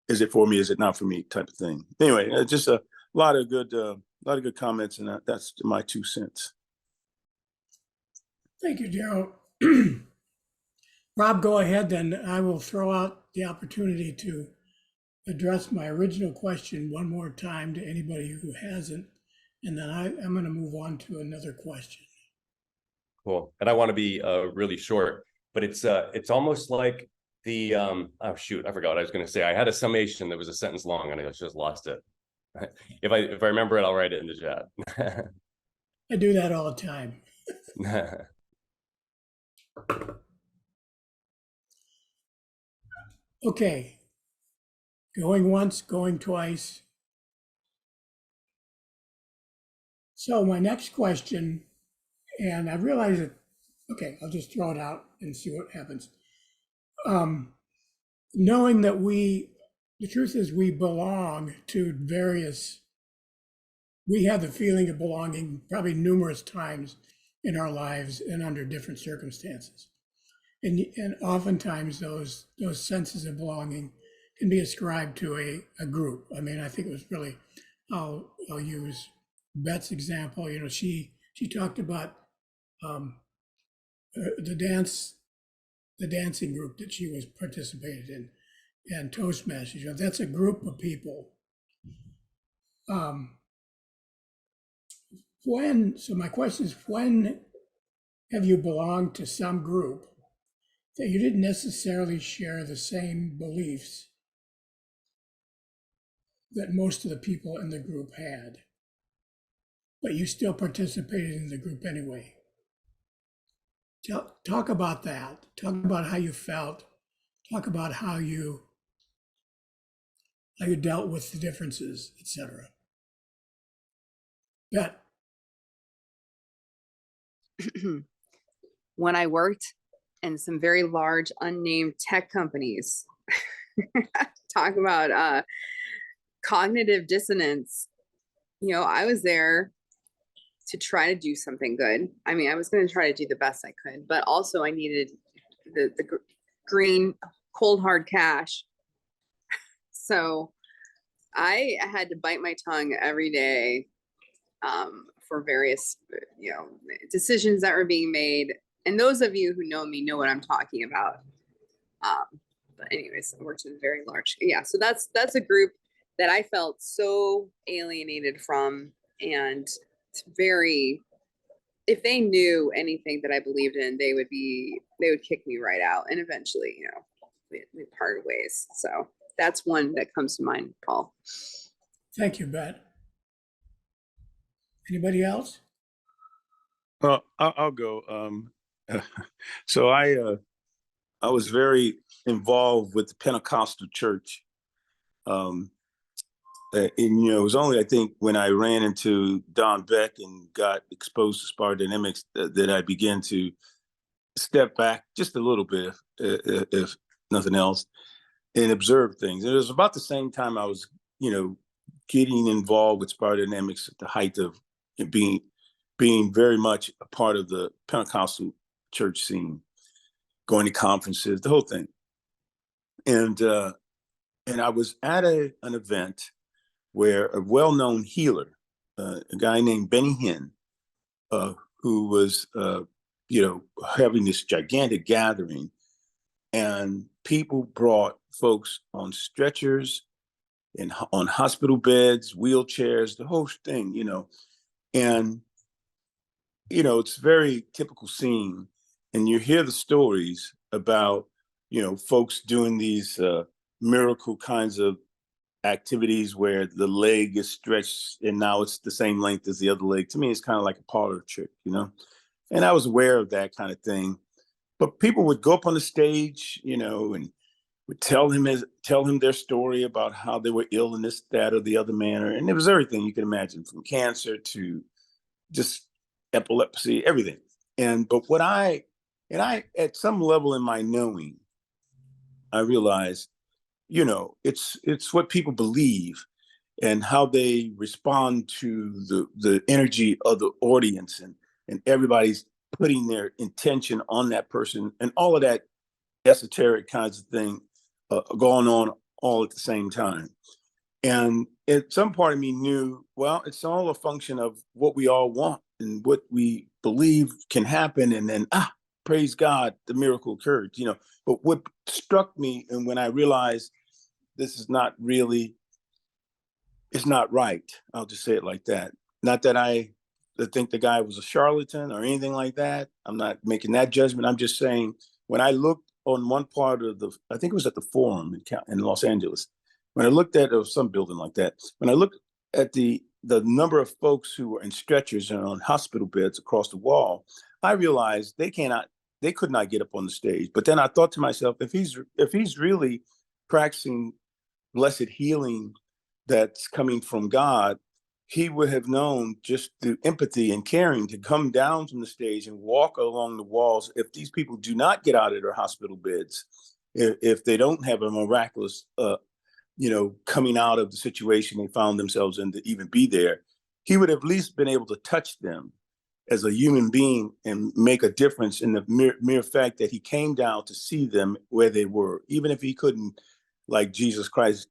is it for me, is it not for me, type of thing. Anyway, just a lot of good comments, and that's my 2 cents. Thank you, Daryl. Rob, go ahead, then I will throw out the opportunity to address my original question one more time to anybody who hasn't, and then I'm going to move on to another question. Cool. And I want to be really short, but it's almost like the oh shoot, I forgot what I was going to say. I had a summation that was a sentence long, and I just lost it. If I remember it, I'll write it in the chat. I do that all the time. Okay. Going once, going twice. So my next question, and I realize that, okay, I'll just throw it out and see what happens. Knowing that the truth is we belong to various, we have the feeling of belonging probably numerous times in our lives and under different circumstances. And oftentimes those senses of belonging can be ascribed to a group. I mean, I think it was really, I'll use Beth's example. She talked about the dancing group that she was participated in, and Toastmasters. That's a group of people. So my question is, when have you belonged to some group that you didn't necessarily share the same beliefs that most of the people in the group had, but you still participated in the group anyway? Talk about that. Talk about how you felt. Talk about how you dealt with the differences, etc. Yeah. When I worked in some very large unnamed tech companies, talk about cognitive dissonance. I was there to try to do something good. I mean, I was going to try to do the best I could, but also I needed the green, cold, hard cash. So I had to bite my tongue every day for various, decisions that were being made. And those of you who know me know what I'm talking about. But anyways, I worked in very large. Yeah, so that's a group that I felt so alienated from, and it's very, if they knew anything that I believed in, they would kick me right out, and eventually, we parted ways. So that's one that comes to mind, Paul. Thank you, Beth. Anybody else? Well, I'll go. So I was very involved with the Pentecostal church. And it was only, I think, when I ran into Don Beck and got exposed to Spartadynamics that I began to step back just a little bit, if nothing else, and observe things. And it was about the same time I was, getting involved with Spartadynamics at the height of, and being very much a part of the Pentecostal church scene, going to conferences, the whole thing. And I was at an event where a well-known healer, a guy named Benny Hinn, who was, having this gigantic gathering, and people brought folks on stretchers and on hospital beds, wheelchairs, the whole thing, and it's very typical scene, and you hear the stories about folks doing these miracle kinds of activities where the leg is stretched and now it's the same length as the other leg. To me, it's kind of like a parlor trick, and I was aware of that kind of thing. But people would go up on the stage, and would tell him their story about how they were ill in this, that, or the other manner, and it was everything you can imagine, from cancer to just epilepsy, everything. But I at some level in my knowing, I realized, it's what people believe and how they respond to the energy of the audience, and everybody's putting their intention on that person, and all of that esoteric kinds of thing going on all at the same time. And some part of me knew, well, it's all a function of what we all want and what we believe can happen. And then, praise God, the miracle occurred, But what struck me, and when I realized this is not really, it's not right, I'll just say it like that. Not that I think the guy was a charlatan or anything like that. I'm not making that judgment. I'm just saying, when I looked on one part of I think it was at the Forum in Los Angeles, when I looked at some building like that, when I looked at the number of folks who were in stretchers and on hospital beds across the wall, I realized they could not get up on the stage. But then I thought to myself, if he's really practicing blessed healing that's coming from God, he would have known, just through empathy and caring, to come down from the stage and walk along the walls. If these people do not get out of their hospital beds, if they don't have a miraculous, coming out of the situation they found themselves in to even be there, he would have at least been able to touch them as a human being and make a difference in the mere fact that he came down to see them where they were, even if he couldn't, like Jesus Christ,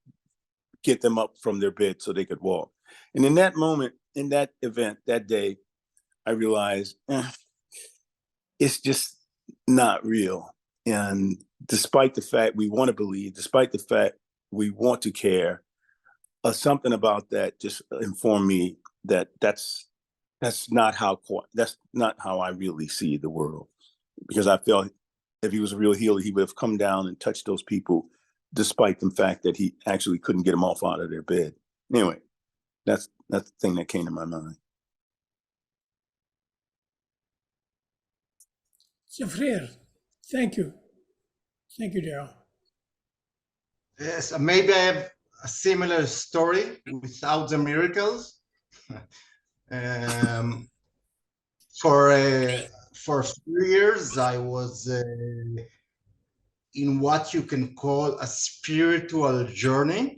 get them up from their bed so they could walk. And in that moment, in that event, that day, I realized it's just not real. And despite the fact we want to believe, despite the fact we want to care, something about that just informed me that that's not how I really see the world. Because I felt if he was a real healer, he would have come down and touched those people, despite the fact that he actually couldn't get them off out of their bed. Anyway, that's the thing that came to my mind. Zafrir, thank you. Thank you, Daryl. Yes, maybe I have a similar story without the miracles. For a few years, I was in what you can call a spiritual journey,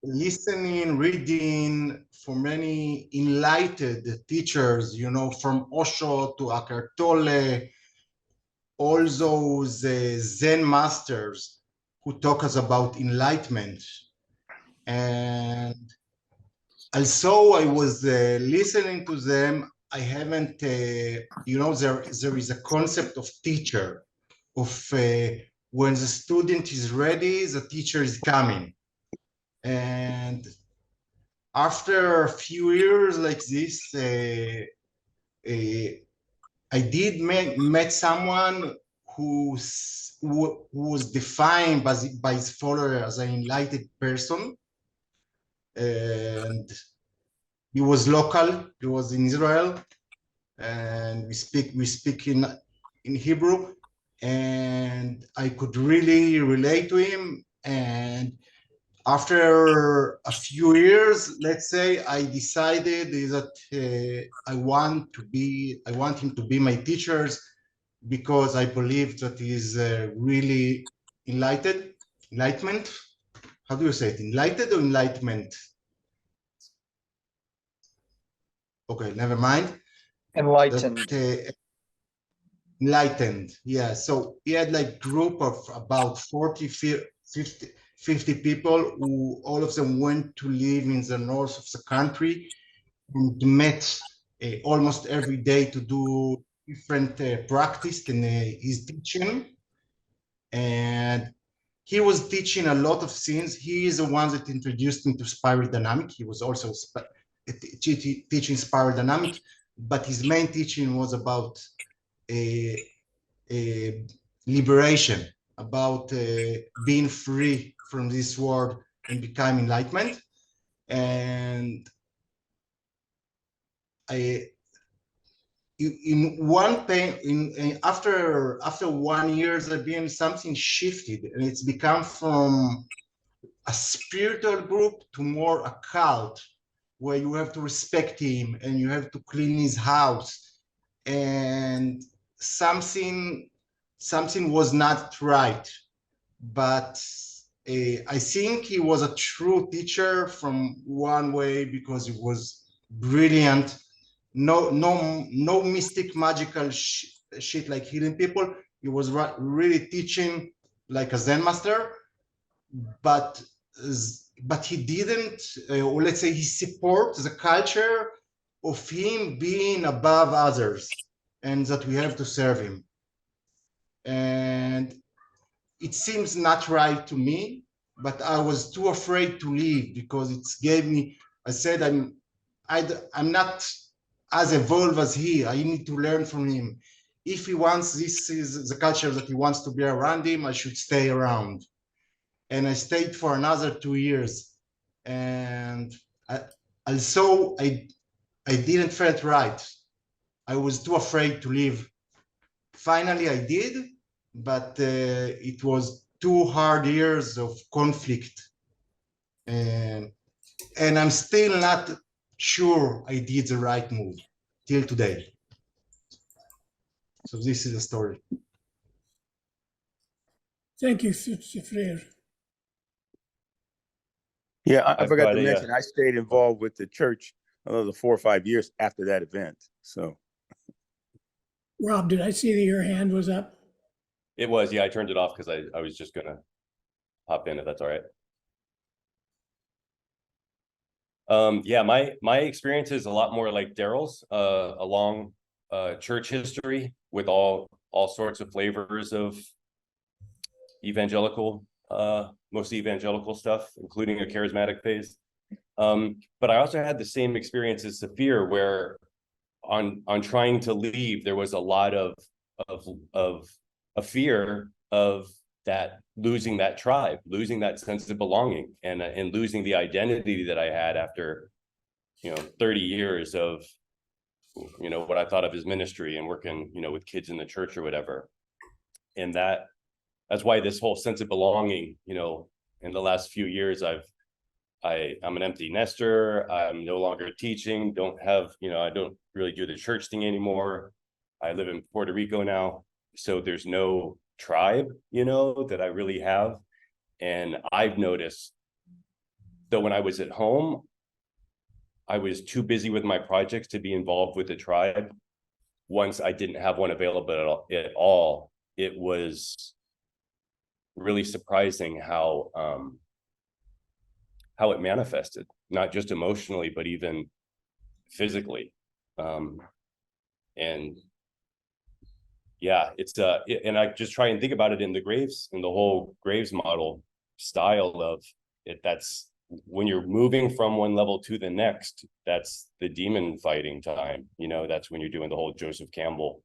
listening, reading for many enlightened teachers, from Osho to Eckhart Tolle, all those Zen masters who talk us about enlightenment. And also I was listening to them. I haven't, there is a concept of teacher, of when the student is ready, the teacher is coming. And after a few years like this, I did met someone who was defined by his follower as an enlightened person, and he was local. He was in Israel, and we speak in Hebrew, and I could really relate to him. And after a few years, let's say, I decided that I want him to be my teachers, because I believe that he is really enlightenment. How do you say it? Enlightened or enlightenment? Okay, never mind. Enlightened. That, enlightened, yeah. So he had like group of about 40, 50 people who all of them went to live in the north of the country and met almost every day to do different practice in his teaching. And he was teaching a lot of things. He is the one that introduced me to spiral dynamic. He was also teaching spiral dynamic, but his main teaching was about liberation, about being free from this world and becoming enlightenment. And in one pain, after 1 year, there been something shifted, and it's become from a spiritual group to more a cult, where you have to respect him and you have to clean his house, and something was not right. But I think he was a true teacher from one way, because he was brilliant. No mystic magical shit like healing people. He was really teaching like a Zen master, but he didn't, or let's say he supports the culture of him being above others, and that we have to serve him. And it seems not right to me, but I was too afraid to leave, because it gave me, I said, I'm not as evolved as he. I need to learn from him. If he wants, this is the culture that he wants to be around him, I should stay around. And I stayed for another 2 years. And also I didn't feel right. I was too afraid to leave. Finally, I did, but it was 2 hard years of conflict. And I'm still not sure I did the right move till today. So this is the story. Thank you, Sifrir. Yeah, I I've forgot got to a, mention, I stayed involved with the church another 4 or 5 years after that event. So Rob, did I see that your hand was up? It was, yeah, I turned it off because I was just gonna hop in if that's all right. Yeah, my experience is a lot more like Daryl's, a long church history with all sorts of flavors of evangelical, mostly evangelical stuff, including a charismatic phase. But I also had the same experience as Saphir, where on trying to leave, there was a lot of a fear of that, losing that tribe, losing that sense of belonging, and losing the identity that I had after 30 years of what I thought of as ministry and working with kids in the church or whatever. And that's why this whole sense of belonging, in the last few years, I'm an empty nester. I'm no longer teaching, I don't really do the church thing anymore. I live in Puerto Rico now, so there's no tribe, that I really have. And I've noticed that when I was at home, I was too busy with my projects to be involved with the tribe. Once I didn't have one available at all, it was really surprising how it manifested, not just emotionally, but even physically. And yeah, and I just try and think about it in the whole Graves model style of it. That's when you're moving from one level to the next, that's the demon fighting time. That's when you're doing the whole Joseph Campbell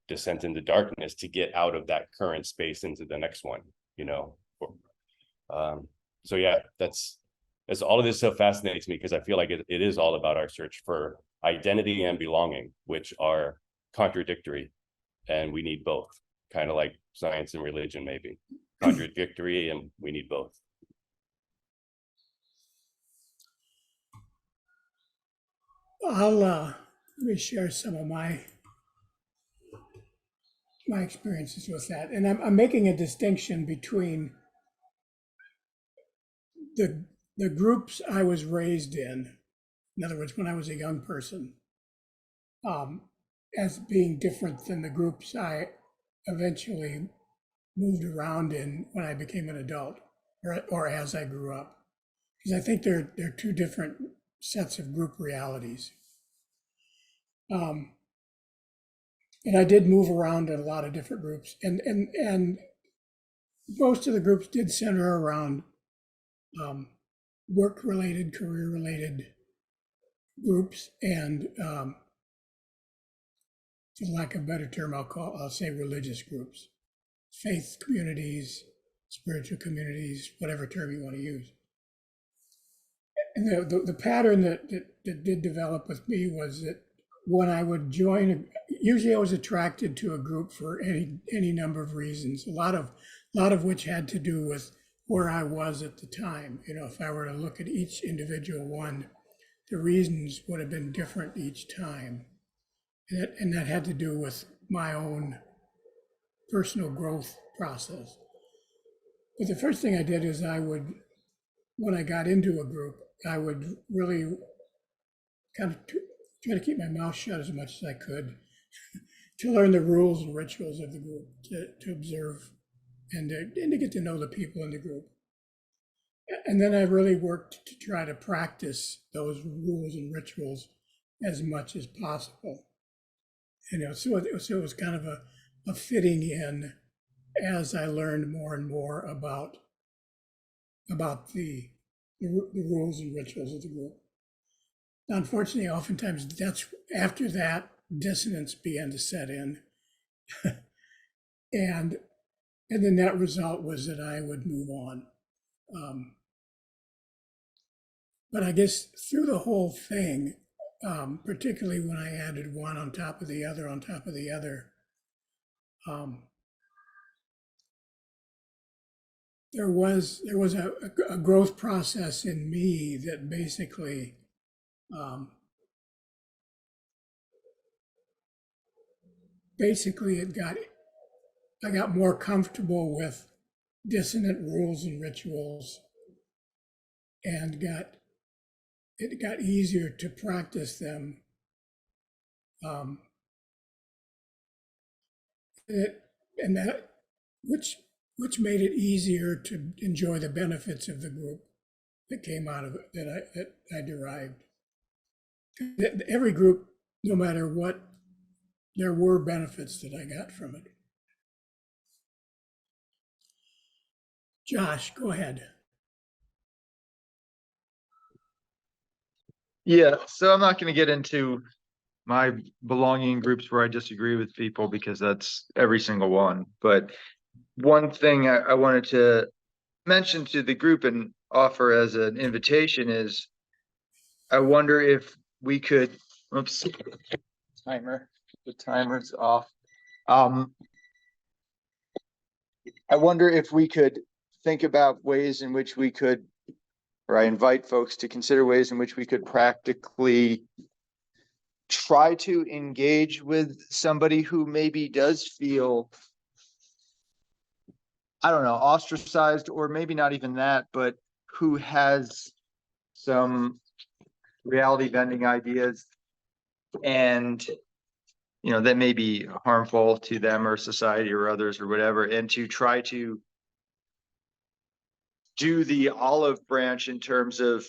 descent into darkness to get out of that current space into the next one, so yeah, that's all of this stuff fascinates me, because I feel like it is all about our search for identity and belonging, which are contradictory, and we need both, kind of like science and religion, maybe contradictory, and we need both. Let me share some of my experiences with that, and I'm making a distinction between the groups I was raised in. In other words, when I was a young person, um, as being different than the groups I eventually moved around in when I became an adult, or as I grew up. Because I think they're two different sets of group realities. And I did move around in a lot of different groups, and most of the groups did center around work-related, career-related groups, and for lack of a better term, I'll say religious groups, faith communities, spiritual communities, whatever term you want to use. And the pattern that did develop with me was that when I would join, usually I was attracted to a group for any number of reasons, a lot of which had to do with where I was at the time. You know, if I were to look at each individual one, the reasons would have been different each time. And that had to do with my own personal growth process. But the first thing I did is when I got into a group, I would really kind of try to keep my mouth shut as much as I could to learn the rules and rituals of the group, to observe and to get to know the people in the group. And then I really worked to try to practice those rules and rituals as much as possible. You know, so it was kind of a fitting in as I learned more and more about the rules and rituals of the group. Unfortunately, oftentimes that's after that dissonance began to set in, and the net result was that I would move on. But I guess through the whole thing, particularly when I added one on top of the other on top of the other, there was a growth process in me that basically I got more comfortable with dissonant rules and rituals, and it got easier to practice them. And that which made it easier to enjoy the benefits of the group that came out of it, that I derived. Every group, no matter what, there were benefits that I got from it. Josh, go ahead. Yeah, so I'm not going to get into my belonging groups where I disagree with people because that's every single one. But one thing I wanted to mention to the group and offer as an invitation is I wonder if we could, oops, the timer's off. I wonder if we could think about ways in which we could, or I invite folks to consider ways in which we could practically try to engage with somebody who maybe does feel, I don't know, ostracized, or maybe not even that, but who has some reality bending ideas and, you know, that may be harmful to them or society or others or whatever, and to try to do the olive branch in terms of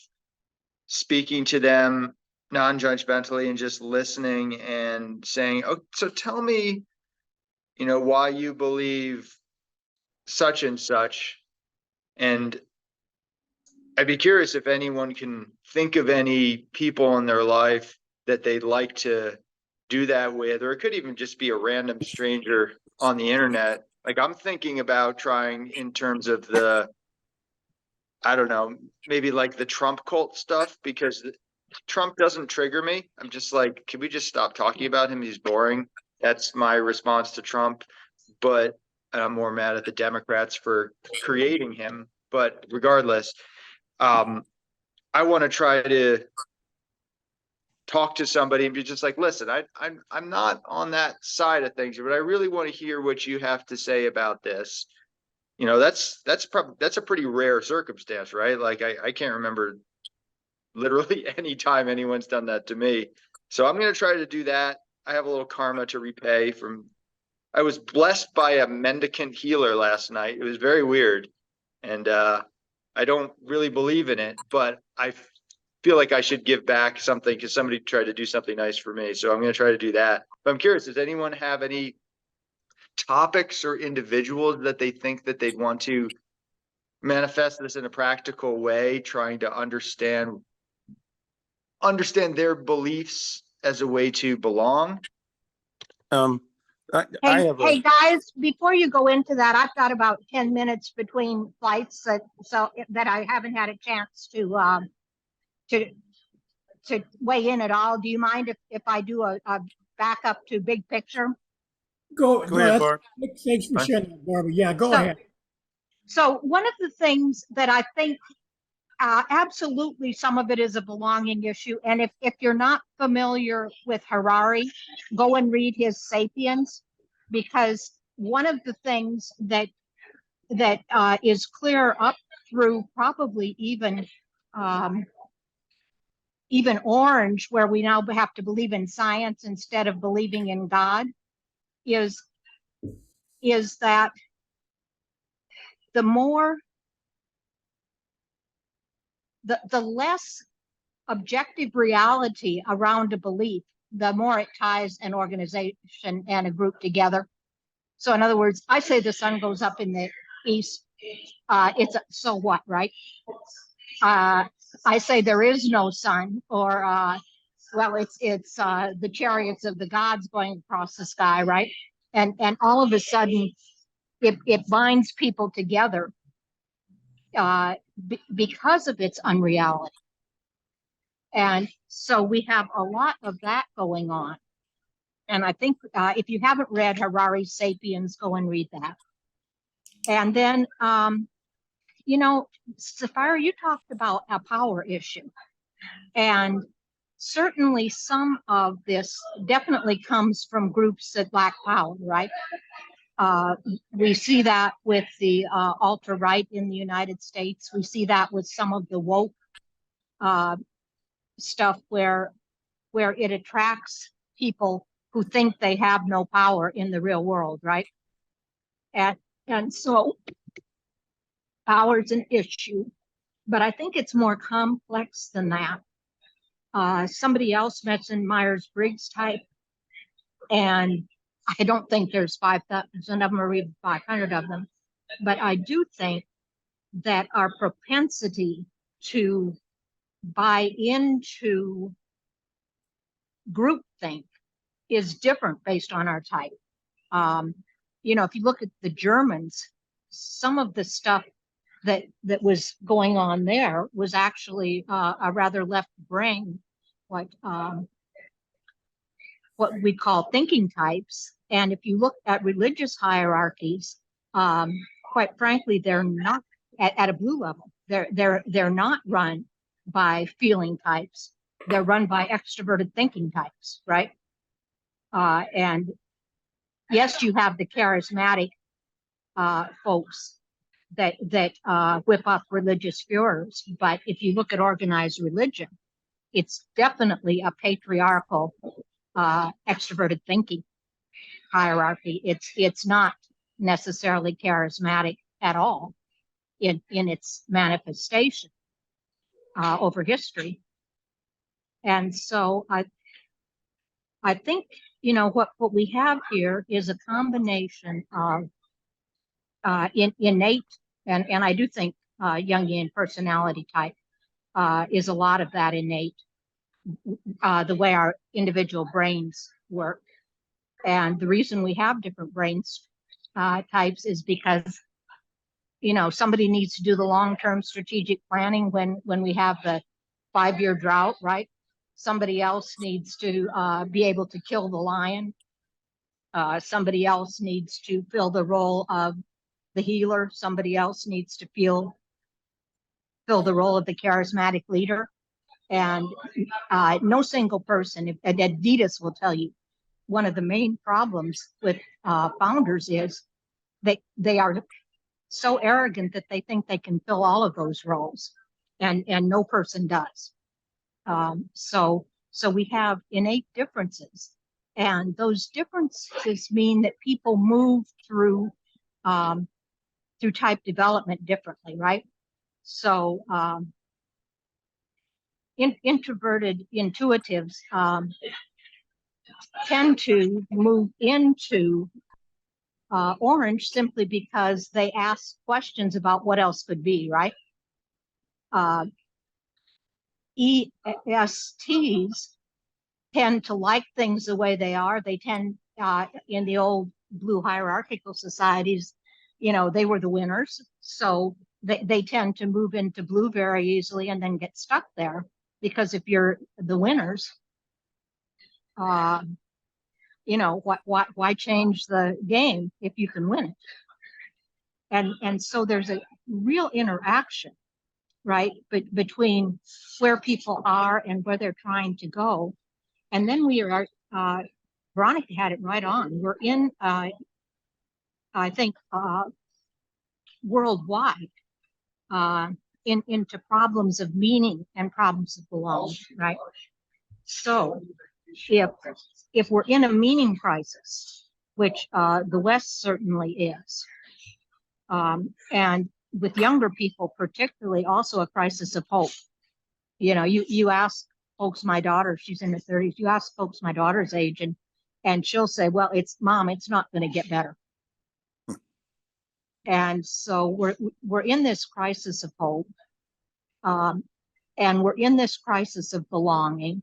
speaking to them non-judgmentally and just listening and saying, oh, so tell me, you know, why you believe such and such. And I'd be curious if anyone can think of any people in their life that they'd like to do that with, or it could even just be a random stranger on the internet. Like I'm thinking about trying in terms of I don't know, maybe like the Trump cult stuff, because Trump doesn't trigger me. I'm just like, can we just stop talking about him? He's boring. That's my response to Trump. But I'm more mad at the Democrats for creating him. But regardless, I want to try to talk to somebody and be just like, listen, I'm not on that side of things, but I really want to hear what you have to say about this. You know, that's a pretty rare circumstance, right? Like I can't remember literally any time anyone's done that to me. So I'm going to try to do that. I have a little karma to repay I was blessed by a mendicant healer last night. It was very weird. And I don't really believe in it, but I feel like I should give back something because somebody tried to do something nice for me. So I'm going to try to do that. But I'm curious, does anyone have any topics or individuals that they think that they'd want to manifest this in a practical way, trying to understand their beliefs as a way to belong? I Hey, have hey guys, before you go into that, I've got about 10 minutes between flights that I haven't had a chance to weigh in at all. Do you mind if I do a backup to big picture? Go Go ahead, ahead. Barb. Thanks for Fine. sharing that, Barbara. Yeah, go So- ahead. So one of the things that I think absolutely some of it is a belonging issue. And if you're not familiar with Harari, go and read his Sapiens, because one of the things that is clear up through probably even Orange, where we now have to believe in science instead of believing in God, is that the more the less objective reality around a belief, the more it ties an organization and a group together. So in other words, I say the sun goes up in the east. So what, right? I say there is no sun, or well, it's the chariots of the gods going across the sky, right? And all of a sudden, it binds people together because of its unreality. And so we have a lot of that going on. And I think if you haven't read Harari's Sapiens, go and read that. And then, you know, Sapphira, you talked about a power issue. And certainly some of this definitely comes from groups that lack power, right? We see that with the alt-right in the United States. We see that with some of the woke stuff where it attracts people who think they have no power in the real world, right? And so power is an issue, but I think it's more complex than that. Somebody else mentioned Myers-Briggs type, and I don't think there's 5,000 of them or even 500 of them, but I do think that our propensity to buy into groupthink is different based on our type. You know, if you look at the Germans, some of the stuff that was going on there was actually a rather left brain, what we call thinking types. And if you look at religious hierarchies, quite frankly, they're not at a blue level. They're not run by feeling types. They're run by extroverted thinking types, right? And yes, you have the charismatic folks that whip up religious furors, but if you look at organized religion, it's definitely a patriarchal extroverted thinking hierarchy. It's not necessarily charismatic at all in its manifestation over history. And so I think, you know, what we have here is a combination of innate, and I do think Jungian personality type is a lot of that innate, the way our individual brains work. And the reason we have different brains types is because, you know, somebody needs to do the long-term strategic planning when we have the 5-year drought, right? Somebody else needs to be able to kill the lion. Somebody else needs to fill the role of the healer. Somebody else needs to fill the role of the charismatic leader. And no single person, and Adidas will tell you, one of the main problems with founders is they are so arrogant that they think they can fill all of those roles, and no person does. So So we have innate differences, and those differences mean that people move through type development differently, right? So introverted intuitives tend to move into orange simply because they ask questions about what else could be, right? ESTs tend to like things the way they are. They tend, in the old blue hierarchical societies, they were the winners. So they tend to move into blue very easily and then get stuck there. Because if you're the winners, why change the game if you can win it? And so there's a real interaction, right, between where people are and where they're trying to go. And then we are, Veronica had it right on. We're in, I think, worldwide, into problems of meaning and problems of belonging, right? So if we're in a meaning crisis, which the West certainly is, and with younger people particularly, also a crisis of hope. You ask folks, my daughter, she's in her 30s, you ask folks my daughter's age, and she'll say, well, it's not going to get better. And so we're in this crisis of hope, and we're in this crisis of belonging,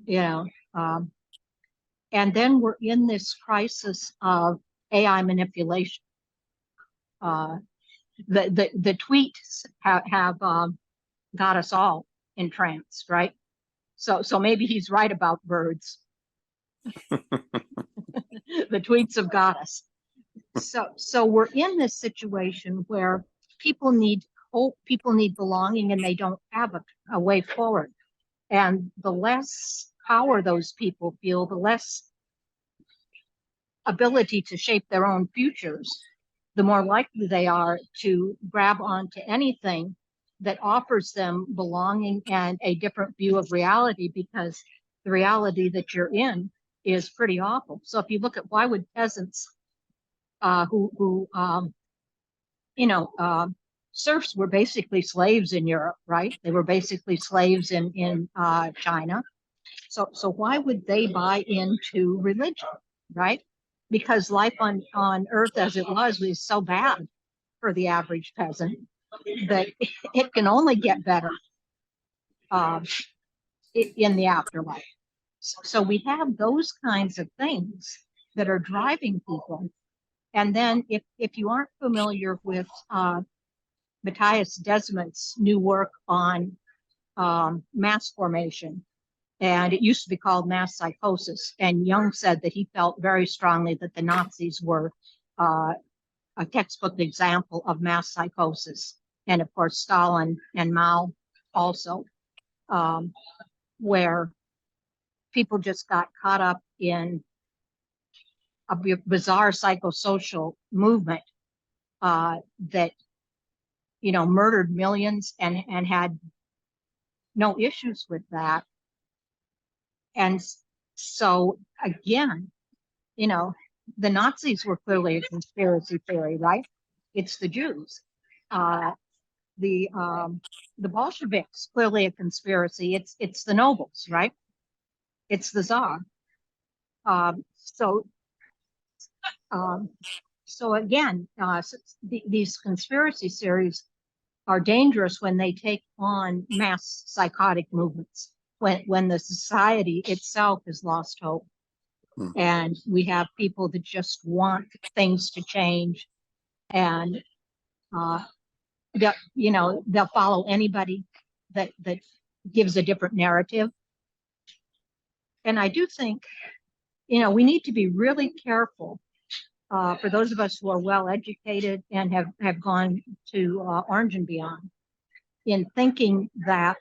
and then we're in this crisis of AI manipulation. The tweets have got us all entranced, right? So maybe he's right about birds. The tweets have got us. So we're in this situation where people need hope, people need belonging, and they don't have a way forward. And the less power those people feel, the less ability to shape their own futures, the more likely they are to grab onto anything that offers them belonging and a different view of reality, because the reality that you're in is pretty awful. So if you look at why would peasants serfs were basically slaves in Europe, right? They were basically slaves in China. So why would they buy into religion, right? Because life on Earth as it was so bad for the average peasant that it can only get better in the afterlife. So we have those kinds of things that are driving people. And then if you aren't familiar with Matthias Desmond's new work on mass formation, and it used to be called mass psychosis, and Jung said that he felt very strongly that the Nazis were a textbook example of mass psychosis, and of course Stalin and Mao also, where people just got caught up in a bizarre psychosocial movement that murdered millions and had no issues with that. And so again, the Nazis were clearly a conspiracy theory, right? It's the Jews. The Bolsheviks, clearly a conspiracy. It's the nobles, right? It's the Tsar. So again, these conspiracy theories are dangerous when they take on mass psychotic movements, when the society itself has lost hope. And we have people that just want things to change, and they'll follow anybody that gives a different narrative. And I do think we need to be really careful, for those of us who are well educated and have gone to Orange and Beyond, in thinking that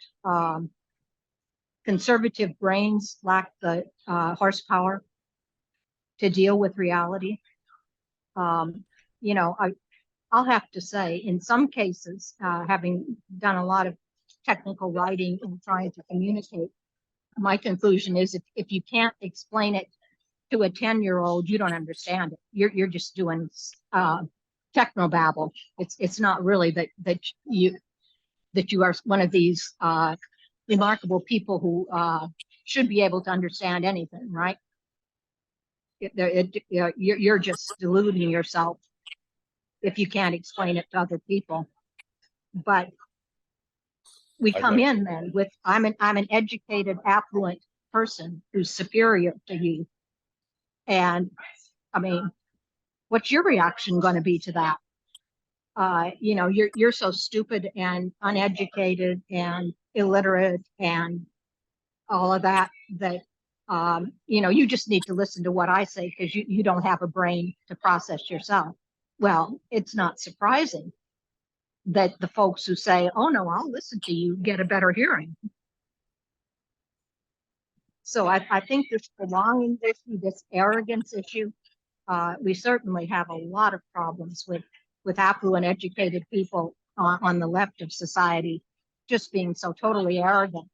conservative brains lack the horsepower to deal with reality. I'll have to say, in some cases, having done a lot of technical writing and trying to communicate, my conclusion is if you can't explain it to a 10-year-old, you don't understand it. You're just doing technobabble. It's not really that you are one of these remarkable people who should be able to understand anything, right? You're just deluding yourself if you can't explain it to other people. But we I'd come like- in then with I'm an educated, affluent person who's superior to you. And I mean, what's your reaction going to be to that? You know, you're so stupid and uneducated and illiterate and all of that you know, you just need to listen to what I say because you don't have a brain to process yourself. Well, it's not surprising that the folks who say, oh no, I'll listen to you, get a better hearing. So I think this belonging issue, this arrogance issue, we certainly have a lot of problems with affluent, educated people on the left of society just being so totally arrogant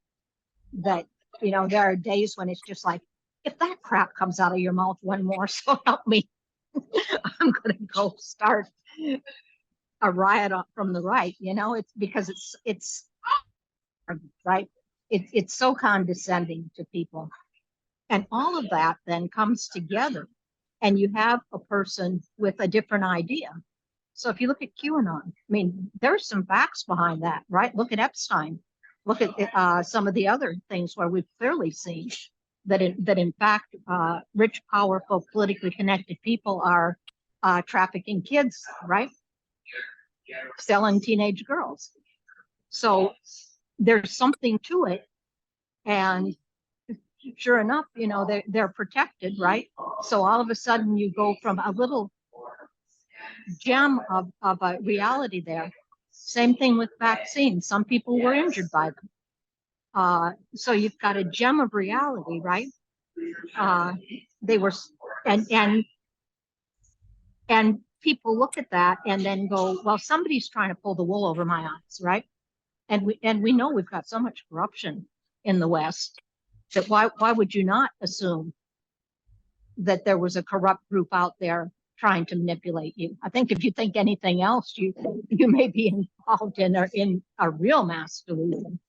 that, you know, there are days when it's just like, if that crap comes out of your mouth one more, so help me, I'm going to go start a riot from the right. You know, it's because it's right. It's so condescending to people. And all of that then comes together and you have a person with a different idea. So if you look at QAnon, I mean, there's some facts behind that, right? Look at Epstein. Look at some of the other things where we've clearly seen that in fact, rich, powerful, politically connected people are trafficking kids, right? Selling teenage girls. So there's something to it. And sure enough, you know, they're protected, right? So all of a sudden you go from a little gem of a reality there. Same thing with vaccines. Some people were injured by them. So you've got a gem of reality, right? They were, and people look at that and then go, well, somebody's trying to pull the wool over my eyes, right? And we know we've got so much corruption in the West that why would you not assume that there was a corrupt group out there trying to manipulate you? I think if you think anything else, you may be involved in a real mass delusion.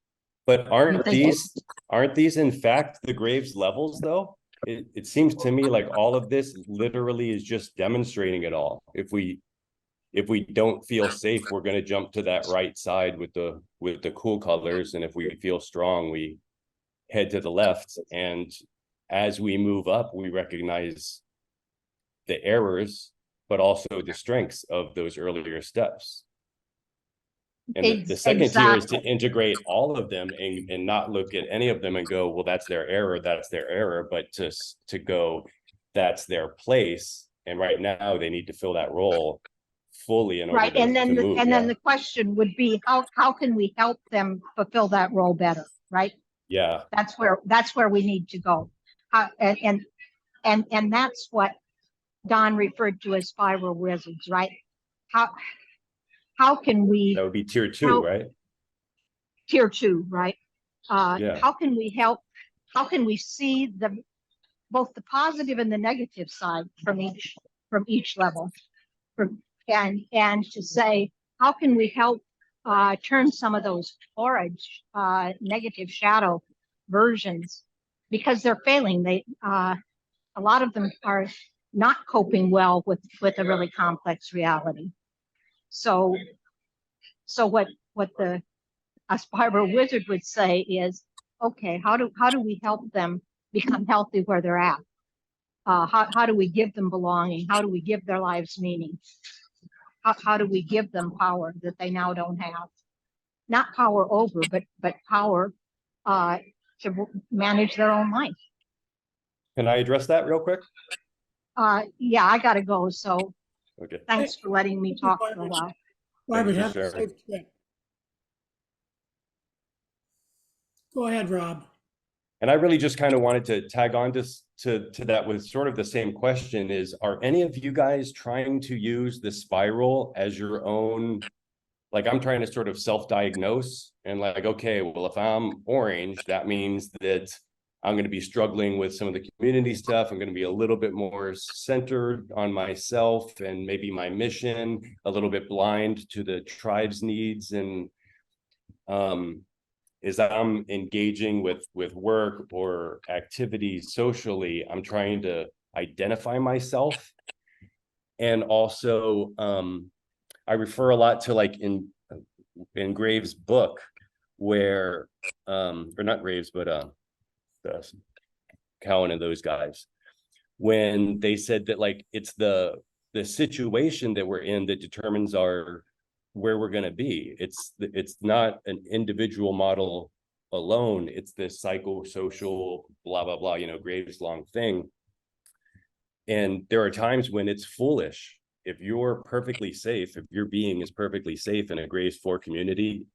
But aren't these in fact the Graves levels though? It seems to me like all of this literally is just demonstrating it all. If we don't feel safe, we're going to jump to that right side with the cool colors, and if we feel strong, we head to the left. And as we move up, we recognize the errors, but also the strengths of those earlier steps. And the second tier is to integrate all of them and not look at any of them and go, well, that's their error, but to go, that's their place. And right now they need to fill that role fully in order right. to And then move. then the question would be, how can we help them fulfill that role better? Right. Yeah. That's where we need to go. And that's what Don referred to as spiral wizards, right? How can we? That would be tier 2, right? Tier 2, right? Yeah. How can we help? How can we see both the positive and the negative side from each level? And to say, how can we help turn some of those horrid negative shadow versions, because they're failing. A lot of them are not coping well with a really complex reality. So what a spiral wizard would say is, okay, how do we help them become healthy where they're at? How do we give them belonging? How do we give their lives meaning? How do we give them power that they now don't have? Not power over, but power to manage their own life. Can I address that real quick? Yeah, I gotta go. So Okay. thanks for letting me talk for a while. Barbara, you, have a Sharon. safe trip. Go ahead, Rob. And I really just kind of wanted to tag on to that with sort of the same question is, are any of you guys trying to use the spiral as your own? Like, I'm trying to sort of self-diagnose and like, okay, well, if I'm orange, that means that I'm going to be struggling with some of the community stuff. I'm going to be a little bit more centered on myself and maybe my mission, a little bit blind to the tribe's needs. And as I'm engaging with work or activities socially, I'm trying to identify myself. And also, I refer a lot to like in Graves' book, where or not Graves, but the Cowan and those guys, when they said that like it's the situation that we're in that determines where we're going to be. It's not an individual model alone. It's this psychosocial blah blah blah, Graves' long thing. And there are times when it's foolish. If you're perfectly safe, if your being is perfectly safe in a Graves 4 community,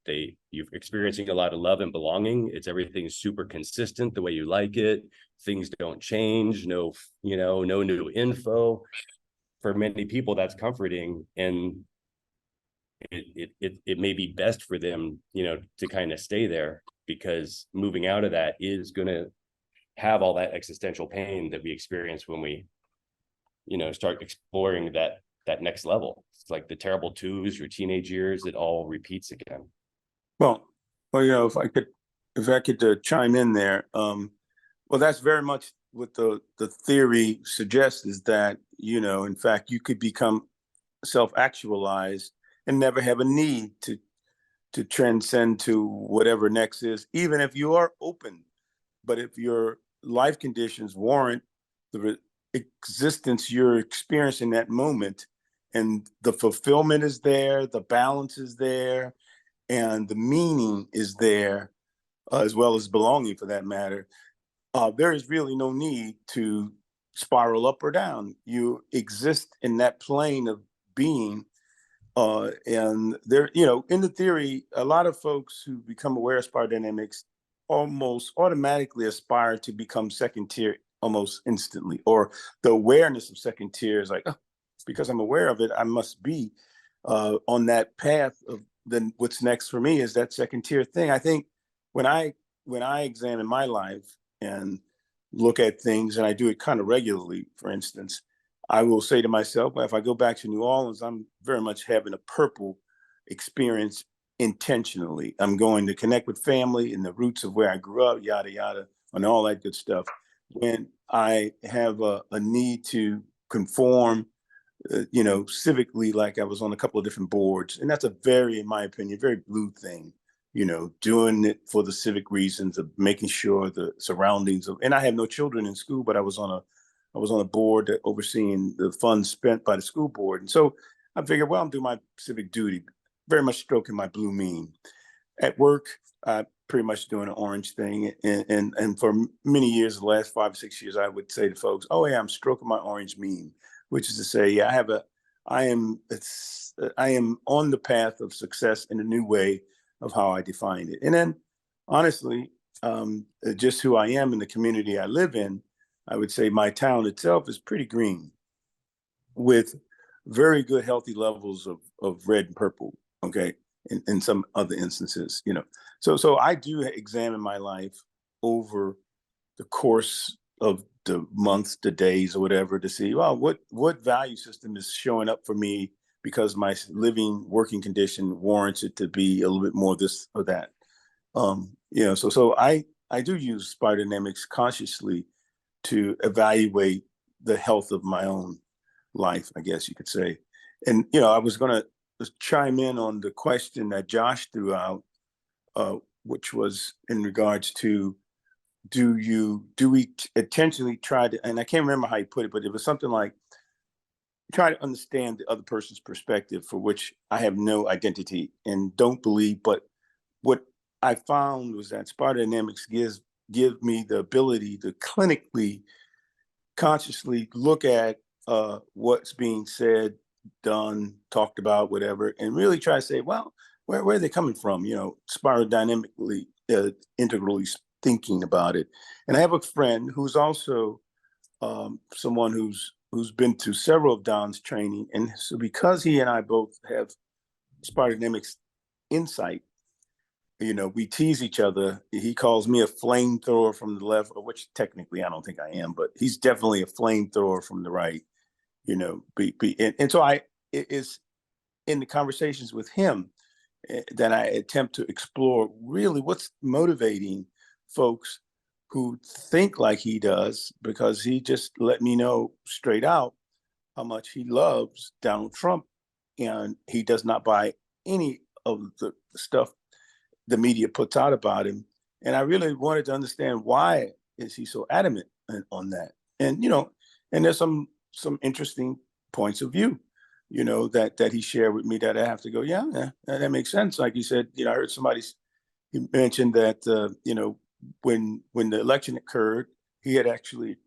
you're experiencing a lot of love and belonging. It's everything's super consistent the way you like it. Things don't change. No new info. For many people, that's comforting, and it may be best for them, to kind of stay there, because moving out of that is going to have all that existential pain that we experience when we start exploring that next level. It's like the terrible twos, your teenage years, it all repeats again. Well, if I could chime in there, well, that's very much what the theory suggests, is that, in fact, you could become self-actualized and never have a need to transcend to whatever next is, even if you are open. But if your life conditions warrant the existence you're experiencing that moment, and the fulfillment is there, the balance is there, and the meaning is there, as well as belonging for that matter, there is really no need to spiral up or down. You exist in that plane of being. And there, in the theory, a lot of folks who become aware of spiral dynamics almost automatically aspire to become second tier almost instantly, or the awareness of second tier is like, oh, because I'm aware of it, I must be on that path of then what's next for me is that second tier thing. I think when I examine my life and look at things, and I do it kind of regularly, for instance, I will say to myself, well, if I go back to New Orleans, I'm very much having a purple experience intentionally. I'm going to connect with family and the roots of where I grew up, yada, yada, and all that good stuff. When I have a need to conform, civically, like I was on a couple of different boards, and that's a very, in my opinion, very blue thing, doing it for the civic reasons of making sure the surroundings of, and I have no children in school, but I was on a board that overseeing the funds spent by the school board. And so I figured, well, I'm doing my civic duty, very much stroking my blue mean. At work, I pretty much doing an orange thing. And for many years, the last 5 or 6 years, I would say to folks, oh yeah, I'm stroking my orange mean, which is to say, yeah, I am on the path of success in a new way of how I define it. And then honestly, just who I am in the community I live in, I would say my town itself is pretty green, with very good healthy levels of red and purple. Okay. In some other instances, so I do examine my life over the course of the months, the days, or whatever, to see, well, what value system is showing up for me because my working condition warrants it to be a little bit more this or that. So I do use spiral dynamics consciously to evaluate the health of my own life, I guess you could say. And, I was going to chime in on the question that Josh threw out, which was in regards to, do we intentionally try to, and I can't remember how you put it, but it was something like, try to understand the other person's perspective, for which I have no identity and don't believe. But what I found was that spiral dynamics give me the ability to clinically, consciously look at what's being said, done, talked about, whatever, and really try to say, well, where are they coming from? Spiral dynamically, integrally thinking about it. And I have a friend who's also someone who's been to several of Don's training, and so because he and I both have spiral dynamics insight, we tease each other. He calls me a flamethrower from the left, which technically I don't think I am, but he's definitely a flamethrower from the right. And so it is in the conversations with him that I attempt to explore really what's motivating folks who think like he does, because he just let me know straight out how much he loves Donald Trump, and he does not buy any of the stuff the media puts out about him. And I really wanted to understand why is he so adamant on that. And and there's some interesting points of view, that he shared with me that I have to go, yeah, that makes sense. Like you said, I heard somebody mention that when the election occurred,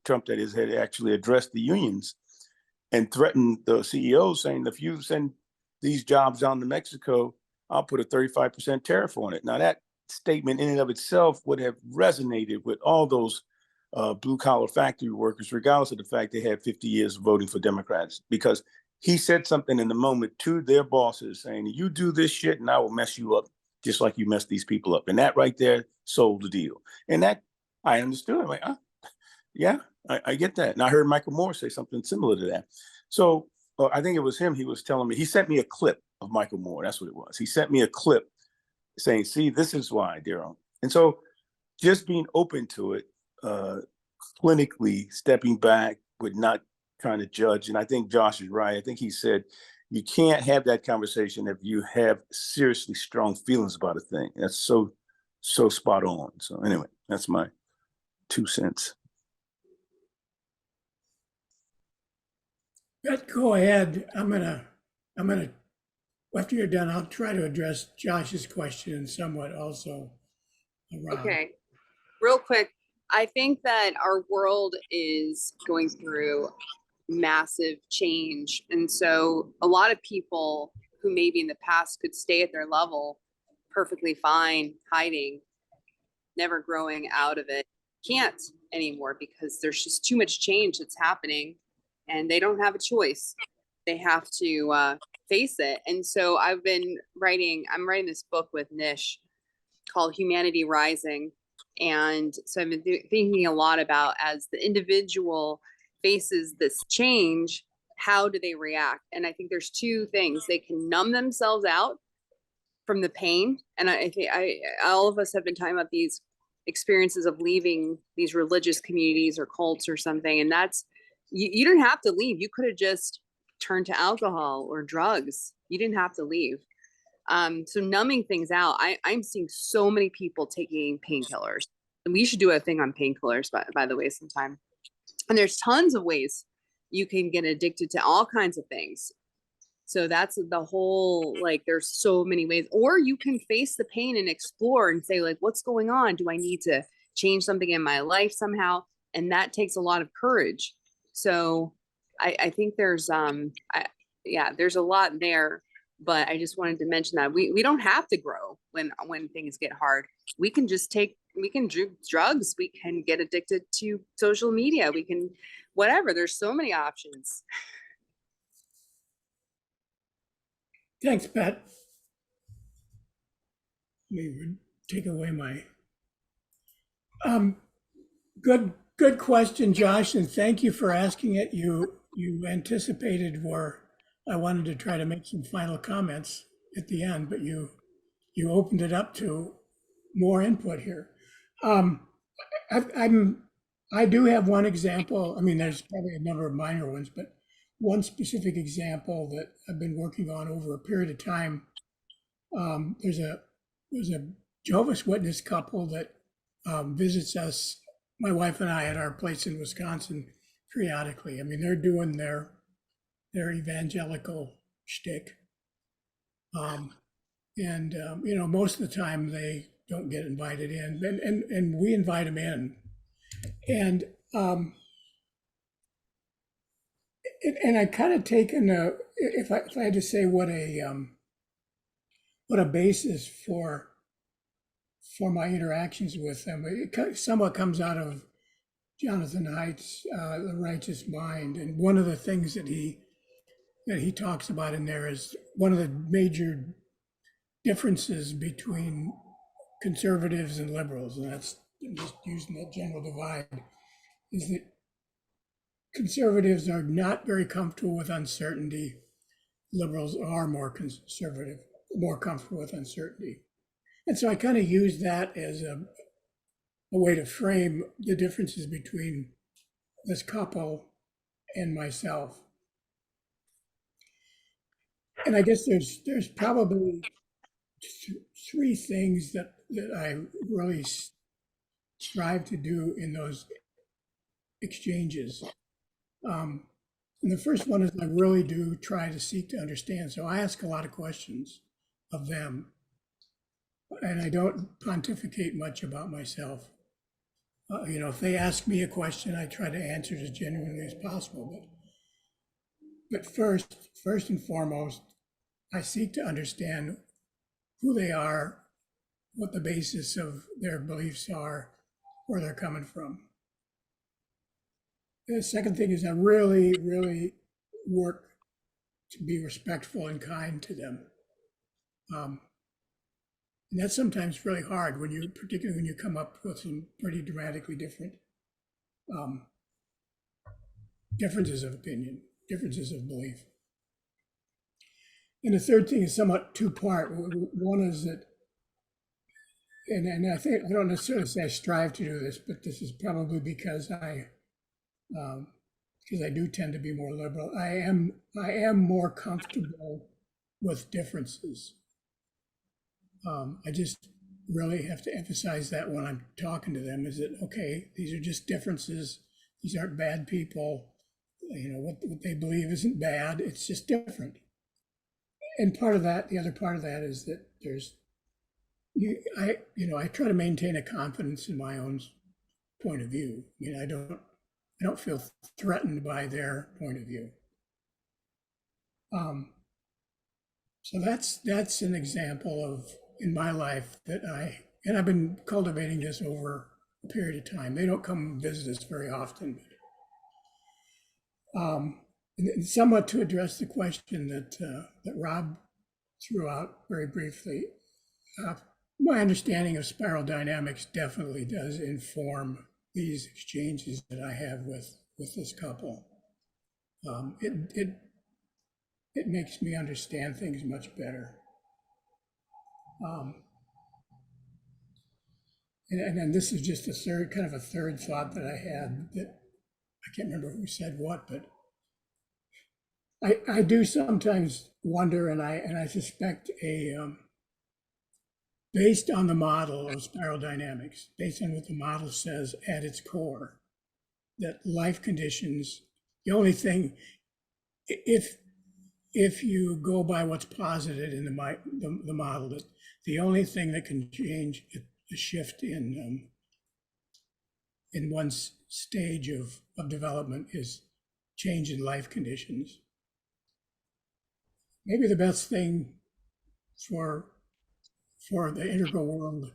Trump that is had actually addressed the unions and threatened the CEOs, saying, if you send these jobs down to Mexico, I'll put a 35% tariff on it. Now that statement in and of itself would have resonated with all those blue collar factory workers, regardless of the fact they had 50 years of voting for Democrats, because he said something in the moment to their bosses saying, you do this shit and I will mess you up just like you messed these people up. And that right there sold the deal. And that I understood. I'm like, yeah, I get that. And I heard Michael Moore say something similar to that. So I think it was him. He was telling me, he sent me a clip of Michael Moore. That's what it was. He sent me a clip saying, see, this is why, Daryl. And so just being open to it, clinically stepping back with not trying to judge. And I think Josh is right. I think he said, you can't have that conversation if you have seriously strong feelings about a thing. That's so spot on. So anyway, that's my 2 cents. But go ahead. I'm gonna, after you're done, I'll try to address Josh's question somewhat also around. Okay, real quick. I think that our world is going through massive change. And so a lot of people who maybe in the past could stay at their level perfectly fine, hiding, never growing out of it, can't anymore because there's just too much change that's happening and they don't have a choice. They have to face it. And so I'm writing this book with Nish called Humanity Rising. And so I've been thinking a lot about, as the individual faces this change, how do they react? And I think there's 2 things. They can numb themselves out from the pain. And I think all of us have been talking about these experiences of leaving these religious communities or cults or something. And that's, you didn't have to leave. You could have just turned to alcohol or drugs. You didn't have to leave. So numbing things out, I'm seeing so many people taking painkillers. And we should do a thing on painkillers, by the way, sometime. And there's tons of ways you can get addicted to all kinds of things. So that's the whole, like, there's so many ways. Or you can face the pain and explore and say, like, what's going on? Do I need to change something in my life somehow? And that takes a lot of courage. So I think there's there's a lot there. But I just wanted to mention that we don't have to grow when things get hard. We can just do drugs. We can get addicted to social media. We can, whatever. There's so many options. Thanks, Pat. Let me take away my good question, Josh, and thank you for asking it. You anticipated where I wanted to try to make some final comments at the end, but you opened it up to more input here. I do have one example. I mean, there's probably a number of minor ones, but one specific example that I've been working on over a period of time. There's a Jehovah's Witness couple that visits us, my wife and I, at our place in Wisconsin periodically. I mean, they're doing their evangelical shtick. Most of the time they don't get invited in, and we invite them in. And I kind of taken if I had to say what a basis for my interactions with them, it somewhat comes out of Jonathan Haidt's The Righteous Mind, and one of the things that he talks about in there is one of the major differences between conservatives and liberals, and that's I'm just using that general divide, is that conservatives are not very comfortable with uncertainty. Liberals are more conservative, more comfortable with uncertainty. And so I kind of use that as a way to frame the differences between this couple and myself. And I guess there's probably three things that I really strive to do in those exchanges. And the first one is I really do try to seek to understand. So I ask a lot of questions of them, and I don't pontificate much about myself. If they ask me a question, I try to answer it as genuinely as possible. But first and foremost, I seek to understand who they are, what the basis of their beliefs are, where they're coming from. The second thing is I really, really work to be respectful and kind to them. And that's sometimes really hard particularly when you come up with some pretty dramatically different differences of opinion, differences of belief. And the third thing is somewhat two-part. One is that, and I think I don't necessarily say I strive to do this, but this is probably because I do tend to be more liberal. I am more comfortable with differences. I just really have to emphasize that when I'm talking to them, is that, okay, these are just differences. These aren't bad people. What they believe isn't bad. It's just different. And the other part of that is that I try to maintain a confidence in my own point of view. I don't feel threatened by their point of view. So that's an example of, in my life, that I've been cultivating this over a period of time. They don't come visit us very often. And somewhat to address the question that Rob threw out very briefly, my understanding of spiral dynamics definitely does inform these exchanges that I have with this couple. It makes me understand things much better. And then this is just a third thought that I had, that I can't remember who said what, but I do sometimes wonder, and I suspect based on the model of spiral dynamics, based on what the model says at its core, that life conditions, the only thing, if you go by what's posited in the model, that the only thing that can change a shift in one stage of development is change in life conditions. Maybe the best thing for the integral world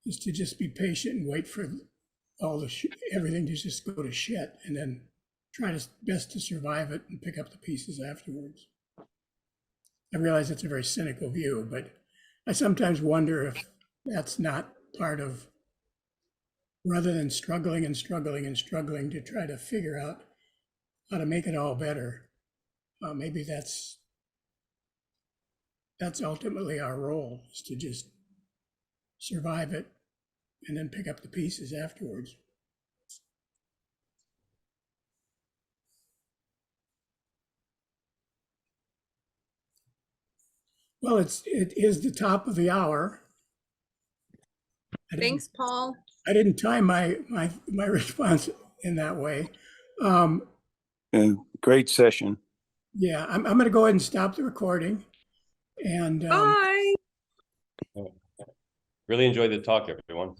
is to just be patient and wait for everything to just go to shit, and then try best to survive it and pick up the pieces afterwards. I realize that's a very cynical view, but I sometimes wonder if that's not part of, rather than struggling and struggling and struggling to try to figure out how to make it all better, maybe that's ultimately our role, is to just survive it and then pick up the pieces afterwards. Well, it is the top of the hour. Thanks, Paul. I didn't time my response in that way. Great session. Yeah, I'm going to go ahead and stop the recording. And Bye. Really enjoyed the talk, everyone.